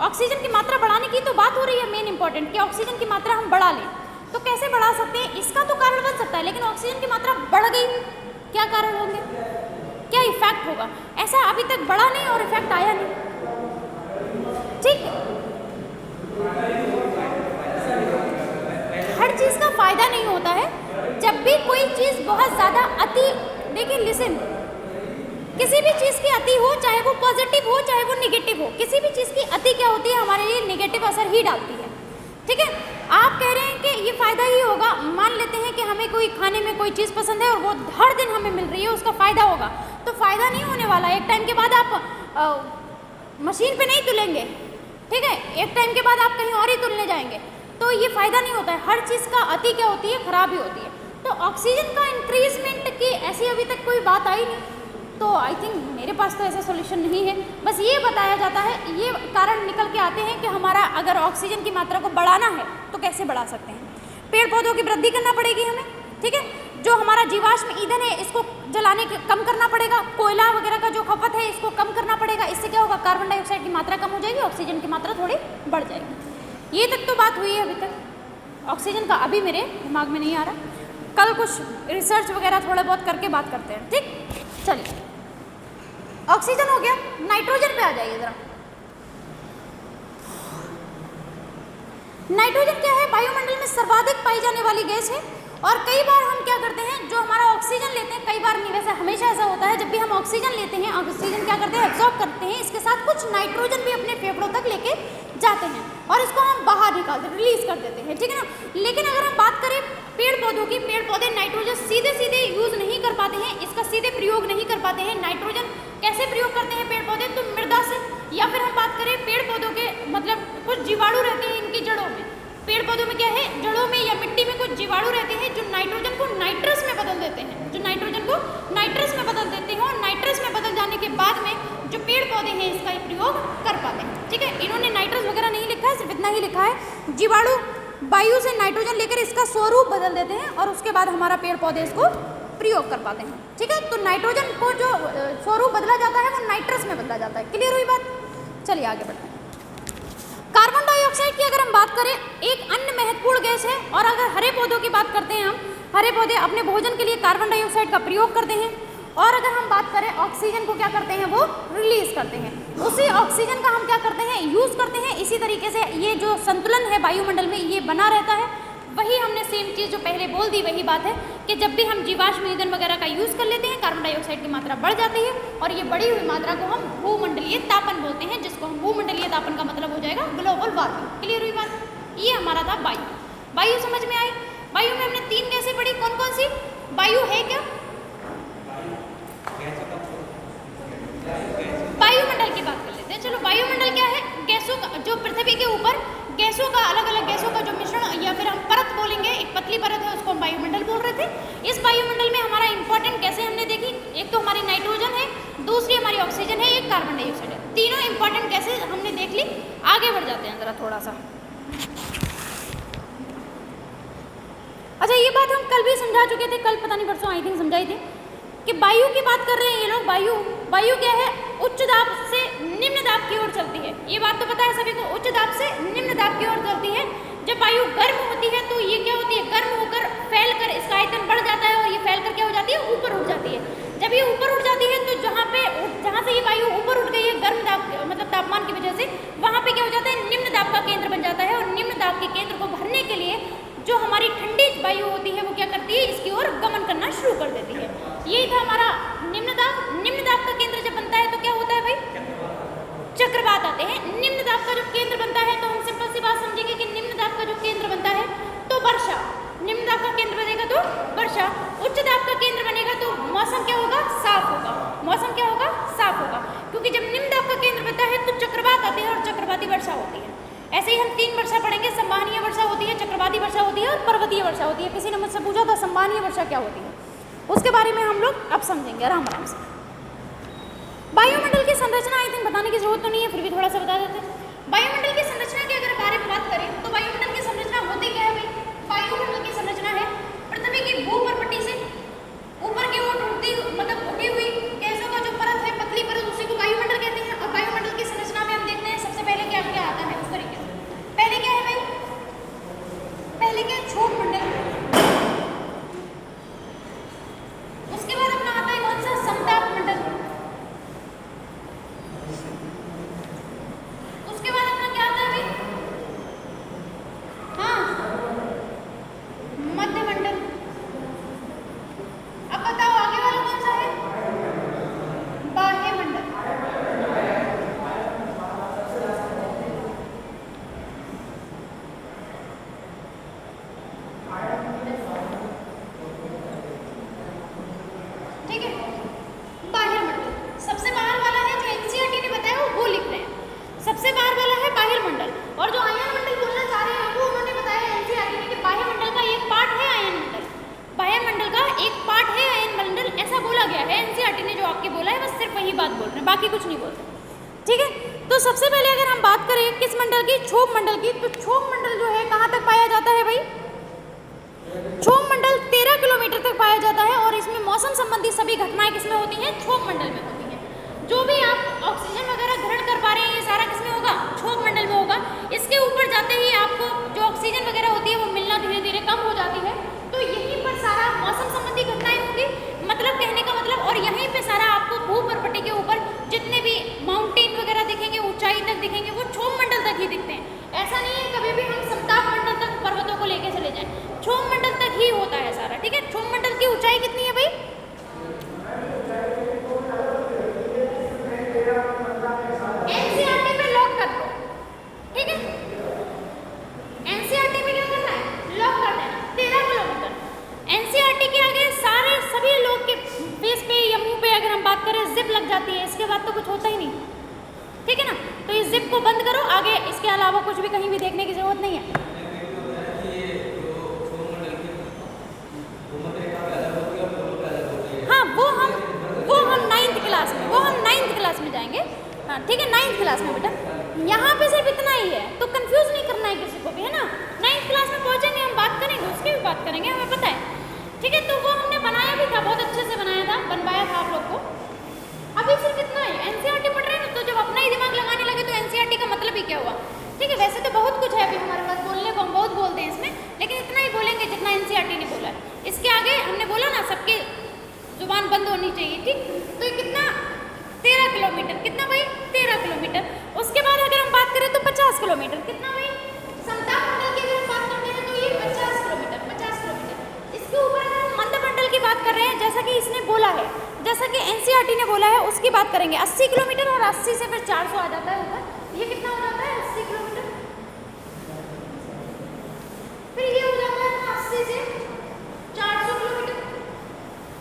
ऑक्सीजन की मात्रा बढ़ाने की तो बात हो रही है मेन इंपॉर्टेंट, कि ऑक्सीजन की मात्रा हम बढ़ा लें, तो कैसे बढ़ा सकते हैं? इसका तो कारण बन सकता है, लेकिन ऑक्सीजन की मात्रा बढ़ गई, क्या कारण होंगे, क्या इफेक्ट होगा? ऐसा अभी तक बढ़ा नहीं और इफेक्ट आया नहीं, ठीक है। हर चीज का फायदा नहीं होता है। जब भी कोई चीज बहुत ज्यादा अति, देखिए लिसन, किसी भी चीज की अति हो, चाहे वो पॉजिटिव हो चाहे वो निगेटिव हो, किसी भी चीज की अति क्या होती है, हमारे लिए निगेटिव असर ही डालती है, ठीक है। आप कह रहे हैं कि ये फायदा ही होगा, मान लेते हैं कि हमें कोई खाने में कोई चीज़ पसंद है और वो हर दिन हमें मिल रही है, उसका फ़ायदा होगा, तो फ़ायदा नहीं होने वाला। एक टाइम के बाद आप मशीन पे नहीं तुलेंगे, ठीक है, एक टाइम के बाद आप कहीं और ही तुलने जाएंगे, तो ये फ़ायदा नहीं होता है। हर चीज़ का अति क्या होती है, खराब ही होती है। तो ऑक्सीजन का इंक्रीजमेंट की ऐसी अभी तक कोई बात आई नहीं, तो आई थिंक मेरे पास तो ऐसा सॉल्यूशन नहीं है। बस ये बताया जाता है, ये कारण निकल के आते हैं कि हमारा अगर ऑक्सीजन की मात्रा को बढ़ाना है तो कैसे बढ़ा सकते हैं। पेड़ पौधों की वृद्धि करना पड़ेगी हमें, ठीक है। जो हमारा जीवाश्म ईंधन है इसको जलाने के कम करना पड़ेगा, कोयला वगैरह का जो खपत है इसको कम करना पड़ेगा। इससे क्या होगा, कार्बन डाइऑक्साइड की मात्रा कम हो जाएगी, ऑक्सीजन की मात्रा थोड़ी बढ़ जाएगी। ये तक तो बात हुई है अभी तक। ऑक्सीजन का अभी मेरे दिमाग में नहीं आ रहा, कल कुछ रिसर्च वगैरह थोड़ा बहुत करके बात करते हैं, ठीक। चलिए, ऑक्सीजन हो गया, नाइट्रोजन पे आ जाइए जरा। नाइट्रोजन क्या है, वायुमंडल में सर्वाधिक पाई जाने वाली गैस है। और कई बार हम क्या करते हैं, जो हमारा ऑक्सीजन लेते हैं, कई बार नहीं, वैसे हमेशा ऐसा होता है, जब भी हम ऑक्सीजन लेते हैं, ऑक्सीजन क्या करते हैं, एब्जॉर्ब करते हैं, इसके साथ कुछ नाइट्रोजन भी अपने फेफड़ों तक लेके जाते हैं और इसको हम बाहर निकालते हैं, रिलीज कर देते हैं, ठीक है ना। लेकिन अगर हम बात करें पेड़ पौधों की, पेड़ पौधे नाइट्रोजन सीधे सीधे यूज नहीं कर पाते हैं, इसका सीधे प्रयोग नहीं कर पाते हैं। नाइट्रोजन कैसे प्रयोग करते हैं पेड़ पौधे, तो मृदा से, या फिर हम बात करें पेड़ पौधों के, मतलब कुछ जीवाणु रहते हैं इनकी जड़ों में। पेड़ पौधों में क्या है, जड़ों में या मिट्टी में कुछ जीवाणु रहते हैं जो नाइट्रोजन को नाइट्रस में बदल देते हैं, जो नाइट्रोजन को नाइट्रस में बदल देते हैं, और नाइट्रस में बदल जाने के बाद में जो पेड़ पौधे हैं इसका प्रयोग कर पाते हैं, ठीक है। इन्होंने नाइट्रस वगैरह नहीं लिखा है, सिर्फ इतना ही लिखा है, जीवाणु वायु से नाइट्रोजन लेकर इसका स्वरूप बदल देते हैं और उसके बाद हमारा पेड़ पौधे इसको प्रयोग कर पाते हैं, ठीक है। तो नाइट्रोजन को जो स्वरूप बदला जाता है वो नाइट्रस में बदला जाता है। क्लियर हुई बात? चलिए आगे बढ़ते हैं। कार्बन डाइऑक्साइड की अगर हम बात करें, एक अन्य महत्वपूर्ण गैस है। और अगर हरे पौधों की बात करते हैं हम, हरे पौधे अपने भोजन के लिए कार्बन डाइऑक्साइड का प्रयोग करते हैं। और अगर हम बात करें ऑक्सीजन को क्या करते हैं, वो रिलीज करते हैं। उसी ऑक्सीजन का हम क्या करते हैं, यूज़ करते हैं। इसी तरीके से ये जो संतुलन है वायुमंडल में ये बना रहता है। वही हमने सेम चीज़ जो पहले बोल दी वही बात है कि जब भी हम जीवाश्म ईंधन वगैरह का यूज़ कर लेते हैं, कार्बन डाइऑक्साइड की मात्रा बढ़ जाती है और ये बढ़ी हुई मात्रा को हम भूमंडलीय तापन बोलते हैं, जिसको हम भूमंडलीय तापन का मतलब हो जाएगा ग्लोबल वार्मिंग। क्लियर हुई बात? ये हमारा था वायु। वायु समझ में आई? वायु में हमने 3 गैसें पढ़ी, कौन कौन सी? वायु है क्या? वायुमंडल की बात कर लेते हैं। चलो, वायुमंडल क्या है? गैसों का, जो पृथ्वी के ऊपर गैसों का, अलग अलग गैसों का जो मिश्रण, या फिर हम परत बोलेंगे, एक पतली परत है उसको हम वायुमंडल बोल रहे थे। इस वायुमंडल में हमारा इंपॉर्टेंट गैसें हमने देखी, एक तो हमारी नाइट्रोजन है, दूसरी हमारी ऑक्सीजन है, एक कार्बन डाइऑक्साइड है। तीनों इंपॉर्टेंट गैसें हमने देख ली। आगे बढ़ जाते हैं जरा थोड़ा सा। अच्छा, ये बात हम कल भी समझा चुके थे, कल पता नहीं परसों आई थिंक समझाई थी कि वायु की बात कर रहे हैं ये लोग। वायु क्या है? उच्च दाब से निम्न दाब की ओर चलती है। ये बात तो पता है सभी को, उच्च दाब से निम्न दाब की ओर चलती है। जब वायु गर्म होती है तो ये क्या होती है, गर्म होकर फैलकर इसका आयतन बढ़ जाता है और ये फैलकर क्या हो जाती है, ऊपर उठ जाती है। जब ये ऊपर उठ जाती है तो जहाँ से ये वायु ऊपर उठ गई है गर्म दाब, मतलब तापमान की वजह से, वहाँ पे क्या हो जाता है, निम्न दाब का केंद्र बन जाता है। और निम्न दाब के केंद्र को भरने के लिए जो हमारी ठंडी वायु होती है वो क्या करती है, इसकी ओर गमन करना शुरू कर देती है। यही था हमारा निम्न दाब। निम्न दाब का केंद्र जब बनता है तो क्या होता है भाई, चक्रवात आते हैं। निम्न दाब का जो केंद्र बनता है, तो हम सिंपल सी बात समझेंगे कि निम्न दाब का जो केंद्र बनता है तो वर्षा। निम्न दाब का केंद्र बनेगा तो वर्षा। उच्च दाब का केंद्र बनेगा तो मौसम क्या होगा, साफ होगा। मौसम क्या होगा, साफ होगा, क्योंकि जब निम्न दाब का केंद्र बनता है तो चक्रवात आते हैं और चक्रवाती वर्षा होती है। ऐसे ही हम 3 वर्षा पढ़ेंगे, संवहनीय वर्षा होती है, चक्रवाती वर्षा होती है और पर्वतीय वर्षा होती है। किसी ने मुझसे पूछा था संवहनीय वर्षा क्या होती है, उसके बारे में हम लोग अब समझेंगे आराम आराम से। वायुमंडल की संरचना आई थिंक बताने की जरूरत तो नहीं है, फिर भी थोड़ा सा बता देते हैं। वायुमंडल की संरचना की अगर बारे में बात करें तो बात बोल रहे हैं, बाकी कुछ नहीं बोल रहे, ठीक है। तो सबसे पहले अगर हम बात करें किस मंडल की, क्षोभ मंडल की, तो क्षोभ मंडल जो है कहाँ तक पाया जाता है भाई, क्षोभ मंडल 13 किलोमीटर तक पाया जाता है और इसमें मौसम संबंधी सभी घटनाएं किसमें होती हैं, क्षोभ मंडल में होती हैं। जो भी आप ऑक्सीजन वगैरह ग्रहण कर पा रहे हैं ये सारा किसमें होगा, क्षोभ मंडल में होगा। इसके ऊपर जाते ही आपको जो ऑक्सीजन वगैरह होती है वो मिलना धीरे धीरे कम हो जाती है, तो यहीं पर सारा मौसम संबंधी घटनाएं होंगी, मतलब कहने का मतलब, और यहीं पे सारा आपको भूपर्पटी के ऊपर जितने भी माउंटेन वगैरह दिखेंगे, ऊंचाई तक दिखेंगे, वो क्षोभ मंडल तक ही दिखते हैं। ऐसा नहीं है कभी भी हम समताप मंडल तक पर्वतों को लेके चले जाएं, क्षोभ मंडल तक ही होता है सारा, ठीक है। क्षोभ मंडल की ऊंचाई कितनी है भाई, एनसीईआरटी पे लॉक कर दो, ठीक है, एनसीईआरटी पे क्या करना है, लॉक कर देना 13 किलोमीटर। एनसीईआरटी के आगे सारे सभी लोग के फेस पे या मुंह पे अगर हम बात करें जिप लग जाती है, इसके बाद तो कुछ होता ही नहीं, ठीक है ना। तो इस जिप को बंद करो, आगे इसके अलावा कुछ भी कहीं भी देखने की जरूरत नहीं है। हाँ वो हम 9th क्लास में जाएंगे, हाँ ठीक है, 9th क्लास में बेटा। यहाँ पे सिर्फ इतना ही है, तो कंफ्यूज नहीं करना है किसी को भी, है ना। 9th क्लास में पहुँचेंगे हम बात करेंगे, उसकी भी बात करेंगे, हमें पता है, ठीक है। तो वो हमने बनाया भी था, बहुत अच्छे से बनाया था, बनवाया था आप लोग को। अभी सिर्फ इतना ही, एनसीईआरटी पढ़ रहे हैं ना, तो जब अपना ही दिमाग लगाने लगे तो एनसीईआरटी का मतलब ही क्या हुआ, ठीक है। वैसे तो बहुत कुछ है अभी हमारे पास बोलने को, हम बहुत बोलते हैं इसमें, लेकिन इतना ही बोलेंगे जितना एनसीईआरटी ने बोला है। इसके आगे हमने बोला ना सबकी जुबान बंद होनी चाहिए, ठीक। तो ये कितना, 13 किलोमीटर, कितना भाई 13 किलोमीटर। उसके बाद अगर हम बात करें तो 50 किलोमीटर, कितना भाई, समताप मंडल की अगर हम बात करते हैं तो ये 50 किलोमीटर, 50 किलोमीटर। इसके ऊपर अगर हम मंद मंडल की बात कर रहे हैं, जैसा कि इसने बोला है, जैसा कि एनसीईआरटी ने बोला है, उसकी बात करेंगे 80 किलोमीटर, और 80 से फिर 400 आ जाता है ऊपर, ये कितना हो जाता है 80 किलोमीटर, फिर ये हो जाता है 80 से 400 किलोमीटर।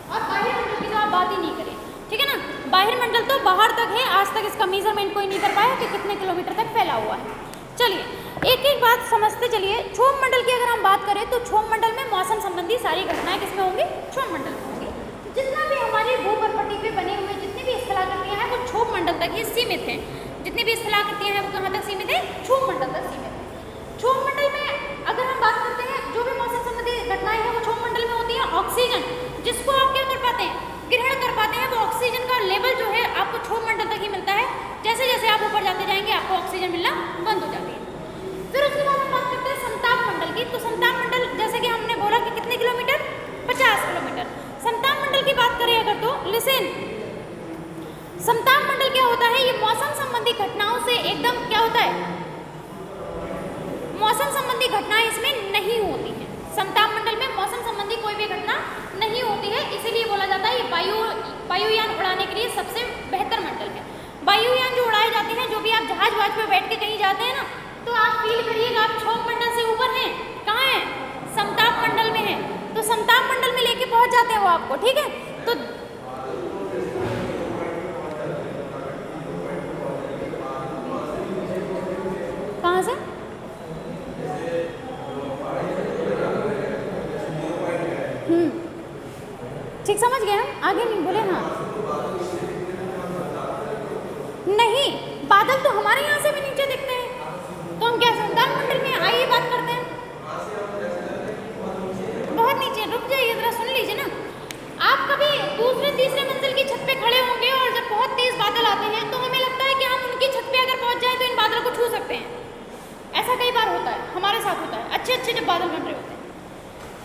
और बाह्य मंडल की तो आप बात ही नहीं करें, ठीक है ना। बाह्य मंडल तो बाहर तक है, आज तक इसका मेजरमेंट कोई नहीं कर पाया कि कितने किलोमीटर तक फैला हुआ है। चलिए एक एक बात समझते चलिए। क्षोभ मंडल की अगर हम बात करें तो क्षोभ मंडल में मौसम संबंधी सारी घटनाएं किसमें होंगी, क्षोभ मंडल में होंगी। जितना भी हमारी भूपर्पटी पे बने हुए जितनी भी स्थलाकृतियां हैं वो क्षोभ मंडल तक ही सीमित हैं। जितनी भी स्थलाकृतियां हैं वो कहाँ तक सीमित है, क्षोभ मंडल तक सीमित है। क्षोभ मंडल में अगर हम बात करते हैं, जो भी मौसम संबंधी घटनाएं हैं वो क्षोभ मंडल में होती है। ऑक्सीजन जिसको आप क्या कर पाते हैं, ग्रहण कर पाते हैं, वो ऑक्सीजन का लेवल जो है आपको क्षोभ मंडल तक ही मिलता है। जैसे जैसे आप ऊपर जाते जाएंगे आपको ऑक्सीजन मिलना बंद हो जाती है। फिर उसके बाद हम बात करते हैं समताप मंडल की। तो समताप मंडल जैसे कि हमने बोला कि कितने किलोमीटर, 50 किलोमीटर। समताप मंडल की बात करें अगर तो लिसन, समताप मंडल क्या होता है, ये मौसम संबंधी घटनाओं से एकदम क्या होता है, मौसम संबंधी घटनाएं इसमें नहीं होती हैं। समताप मंडल में मौसम संबंधी कोई भी घटना नहीं होती है, इसीलिए बोला जाता है ये वायुयान उड़ाने के लिए सबसे बेहतर मंडल है। वायुयान जो उड़ाए जाते हैं, जो भी आप जहाज वहाज पे बैठ के कहीं जाते हैं ना, तो आप फील करिएगा आप क्षोभ मंडल से ऊपर हैं, कहाँ हैं, समताप मंडल में हैं। तो समताप मंडल में लेके पहुंच जाते हैं वो आपको, ठीक है। तो कहाँ से, ठीक समझ गए हम, आगे नहीं बोले। हाँ नहीं, बादल तो हमारे यहाँ से भी नीचे दिखते हैं, तो हम क्या समताप मंडल में आइए बात करते हैं। बहुत नीचे, रुक जाइए जरा सुन लीजिए ना। आप कभी दूसरे तीसरे मंजिल की छत पे खड़े होंगे और जब बहुत तेज बादल आते हैं तो हमें लगता है कि हम उनकी छत पे अगर पहुंच जाए तो इन बादलों को छू सकते हैं। ऐसा कई बार होता है, हमारे साथ होता है, अच्छे अच्छे जब बादल बन रहे होते हैं,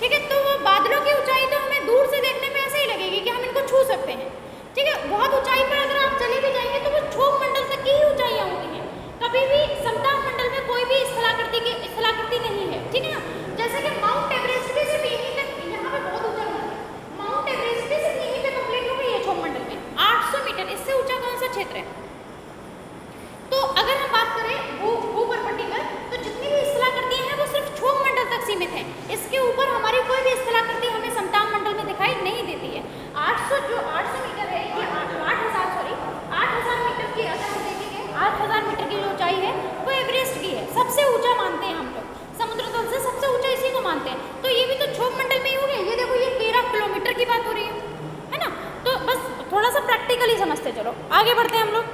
ठीक है। तो वो बादलों की ऊंचाई तो हमें दूर से देखने में ऐसे ही लगेगी कि हम इनको छू सकते हैं, ठीक है। बहुत ऊंचाई पर अगर आप चले भी जाएंगे तो वो क्षोभ मंडल तक की ही ऊंचाइयां होती हैं, कभी भी समताप मंडल में कोई भी स्थलाकृति नहीं है, ठीक है ना। जैसे कि माउंट एवरेस्ट भी सिर्फ यहीं तक, यहाँ पे बहुत ऊंचा बना है, माउंट एवरेस्ट भी सिर्फ यहीं पे कंप्लीट हो गई है क्षोभ मंडल में, 800 मीटर, इससे ऊंचा कौन सा क्षेत्र है। तो अगर हम बात करें भूपर्पटी पर, तो जितनी भी स्थलाकृतियां हैं वो सिर्फ क्षोभ मंडल तक सीमित है। इसके ऊपर हमारी कोई भी स्थलाकृति हमें समताप मंडल में दिखाई नहीं देती है। 800 मीटर है, ये 8,000 मीटर की अगर हम देखेंगे, 8,000 मीटर की जो ऊंचाई है वो एवरेस्ट की है, सबसे ऊंचा मानते हैं हम लोग, समुद्र तल से सबसे ऊंचा इसी को मानते हैं। चलो आगे बढ़ते हैं हम लोग।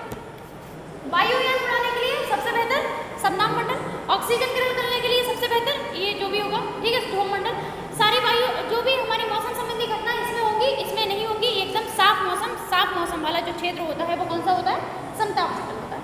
वायुयान उड़ाने के लिए सबसे बेहतर समनाम मंडल, ऑक्सीजन ग्रहण करने के लिए सबसे बेहतर ये जो भी होगा, ठीक है, स्थूल मंडल। सारी वायु जो भी हमारी मौसम संबंधी घटना इसमें होंगी, इसमें नहीं होंगी। एकदम साफ मौसम वाला जो क्षेत्र होता है वो कौन सा होता है? समताप मंडल होता है।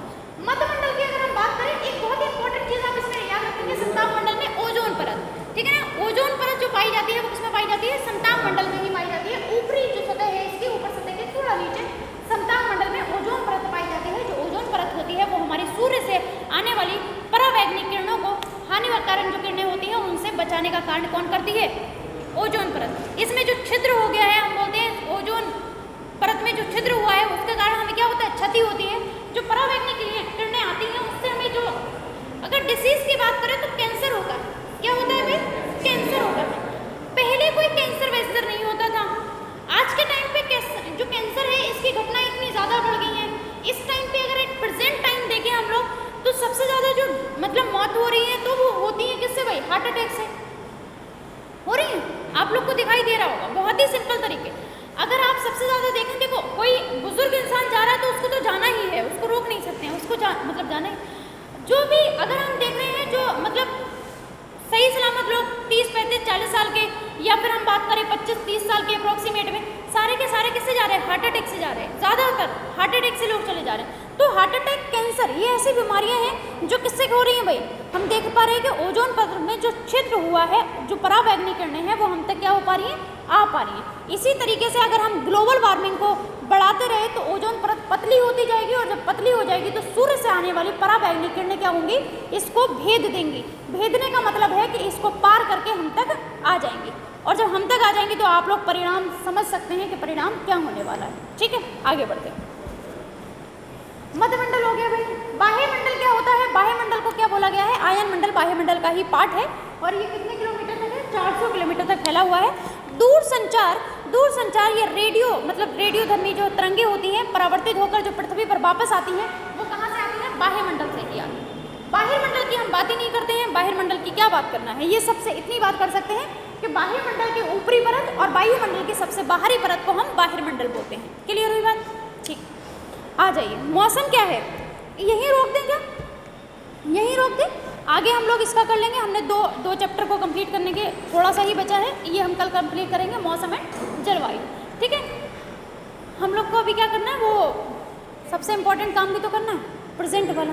मध्यमंडल की अगर हम बात करें, एक बहुत ही इंपॉर्टेंट चीज आप इसमें याद रखेंगे, समताप मंडल में ओजोन परत, ठीक है ना। ओजोन परत जो पाई जाती है वो किसमें पाई जाती है? समताप मंडल में ही पाई जाती है। ऊपरी जो सतह है इसकी, ऊपर सतह के थोड़ा नीचे समताप मंडल में ओजोन परत पाई जाती है। जो ओजोन परत होती है वो हमारी सूर्य से आने वाली परावैंगनिक किरणों को, हानिकारक जो किरणें होती है उनसे बचाने का कारण कौन करती है? ओजोन परत। इसमें जो छिद्र हो गया है, हम बोलते हैं ओजोन परत में जो छिद्र हुआ है उसके कारण हमें क्या होता है? क्षति होती है। जो परावैंगनिक किरणें आती हैं उससे हमें जो, अगर डिसीज की बात करें तो कैंसर होता है। क्या होता है भाई? कैंसर होता है। पहले कोई कैंसर वैंसर नहीं होता था। आज के टाइम पे जो कैंसर है इसकी घटना इतनी ज़्यादा बढ़ गई है। इस टाइम पे अगर एक प्रेजेंट टाइम देखें हम लोग तो सबसे ज़्यादा जो मतलब मौत हो रही है तो वो होती है किससे भाई? हार्ट अटैक से हो रही है। आप लोग को दिखाई दे रहा होगा, बहुत ही सिंपल तरीके। अगर आप सबसे ज़्यादा देखें, देखो कोई बुजुर्ग इंसान जा रहा है तो उसको तो जाना ही है, उसको रोक नहीं सकते हैं, उसको मतलब जाना ही। जो भी अगर हम देख रहे हैं जो मतलब सही सलामत लोग 30, 35, 40 साल के, या फिर हम बात करें 25, 30 साल के अप्रोक्सीमेट में, सारे के सारे किससे जा रहे हैं? हार्ट अटैक से जा रहे हैं। ज़्यादातर हार्ट अटैक से लोग चले जा रहे हैं। तो हार्ट अटैक, कैंसर, ये ऐसी बीमारियां हैं जो किससे हो रही हैं भाई? हम देख पा रहे हैं कि ओजोन परत में जो छिद्र हुआ है, जो परावैंगनिक किरणें हैं वो हम तक क्या हो पा रही हैं? आ पा रही हैं। इसी तरीके से अगर हम ग्लोबल वार्मिंग को बढ़ाते रहे तो ओजोन परत पतली होती जाएगी, और जब पतली हो जाएगी तो सूर्य से आने वाली परावैंगनिक किरणें क्या होंगी? इसको भेद देंगी। भेदने का मतलब है कि इसको पार करके हम तक आ जाएंगी, और जब हम तक आ जाएंगी तो आप लोग परिणाम समझ सकते हैं कि परिणाम क्या होने वाला है। ठीक है, आगे बढ़ते हैं। मध्यमंडल हो गया भाई। बाह्य मंडल क्या होता है? बाह्य मंडल को क्या बोला गया है? आयन मंडल बाह्य मंडल का ही पार्ट है, और ये कितने किलोमीटर तक है? 400 किलोमीटर तक फैला हुआ है। दूरसंचार, ये रेडियो मतलब रेडियोधर्मी जो तरंगे होती हैं परावर्तित होकर जो पृथ्वी पर वापस आती हैं, वो कहाँ से आती है? बाह्य मंडल से ही आती है। बाह्य मंडल की हम बात ही नहीं करते हैं। बाह्य मंडल की क्या बात करना है? ये सबसे इतनी बात कर सकते हैं कि बाह्य मंडल की ऊपरी परत और वायुमंडल की सबसे बाहरी परत को हम बाह्य मंडल बोलते हैं। क्लियर हुई बात? ठीक, आ जाइए। मौसम क्या है? यहीं रोक दें क्या? यहीं रोक दें, आगे हम लोग इसका कर लेंगे। हमने दो चैप्टर को कंप्लीट करने के थोड़ा सा ही बचा है, ये हम कल कंप्लीट करेंगे, मौसम एंड जलवायु। ठीक है, हम लोग को अभी क्या करना है? वो सबसे इम्पोर्टेंट काम भी तो करना है, प्रेजेंट वाला।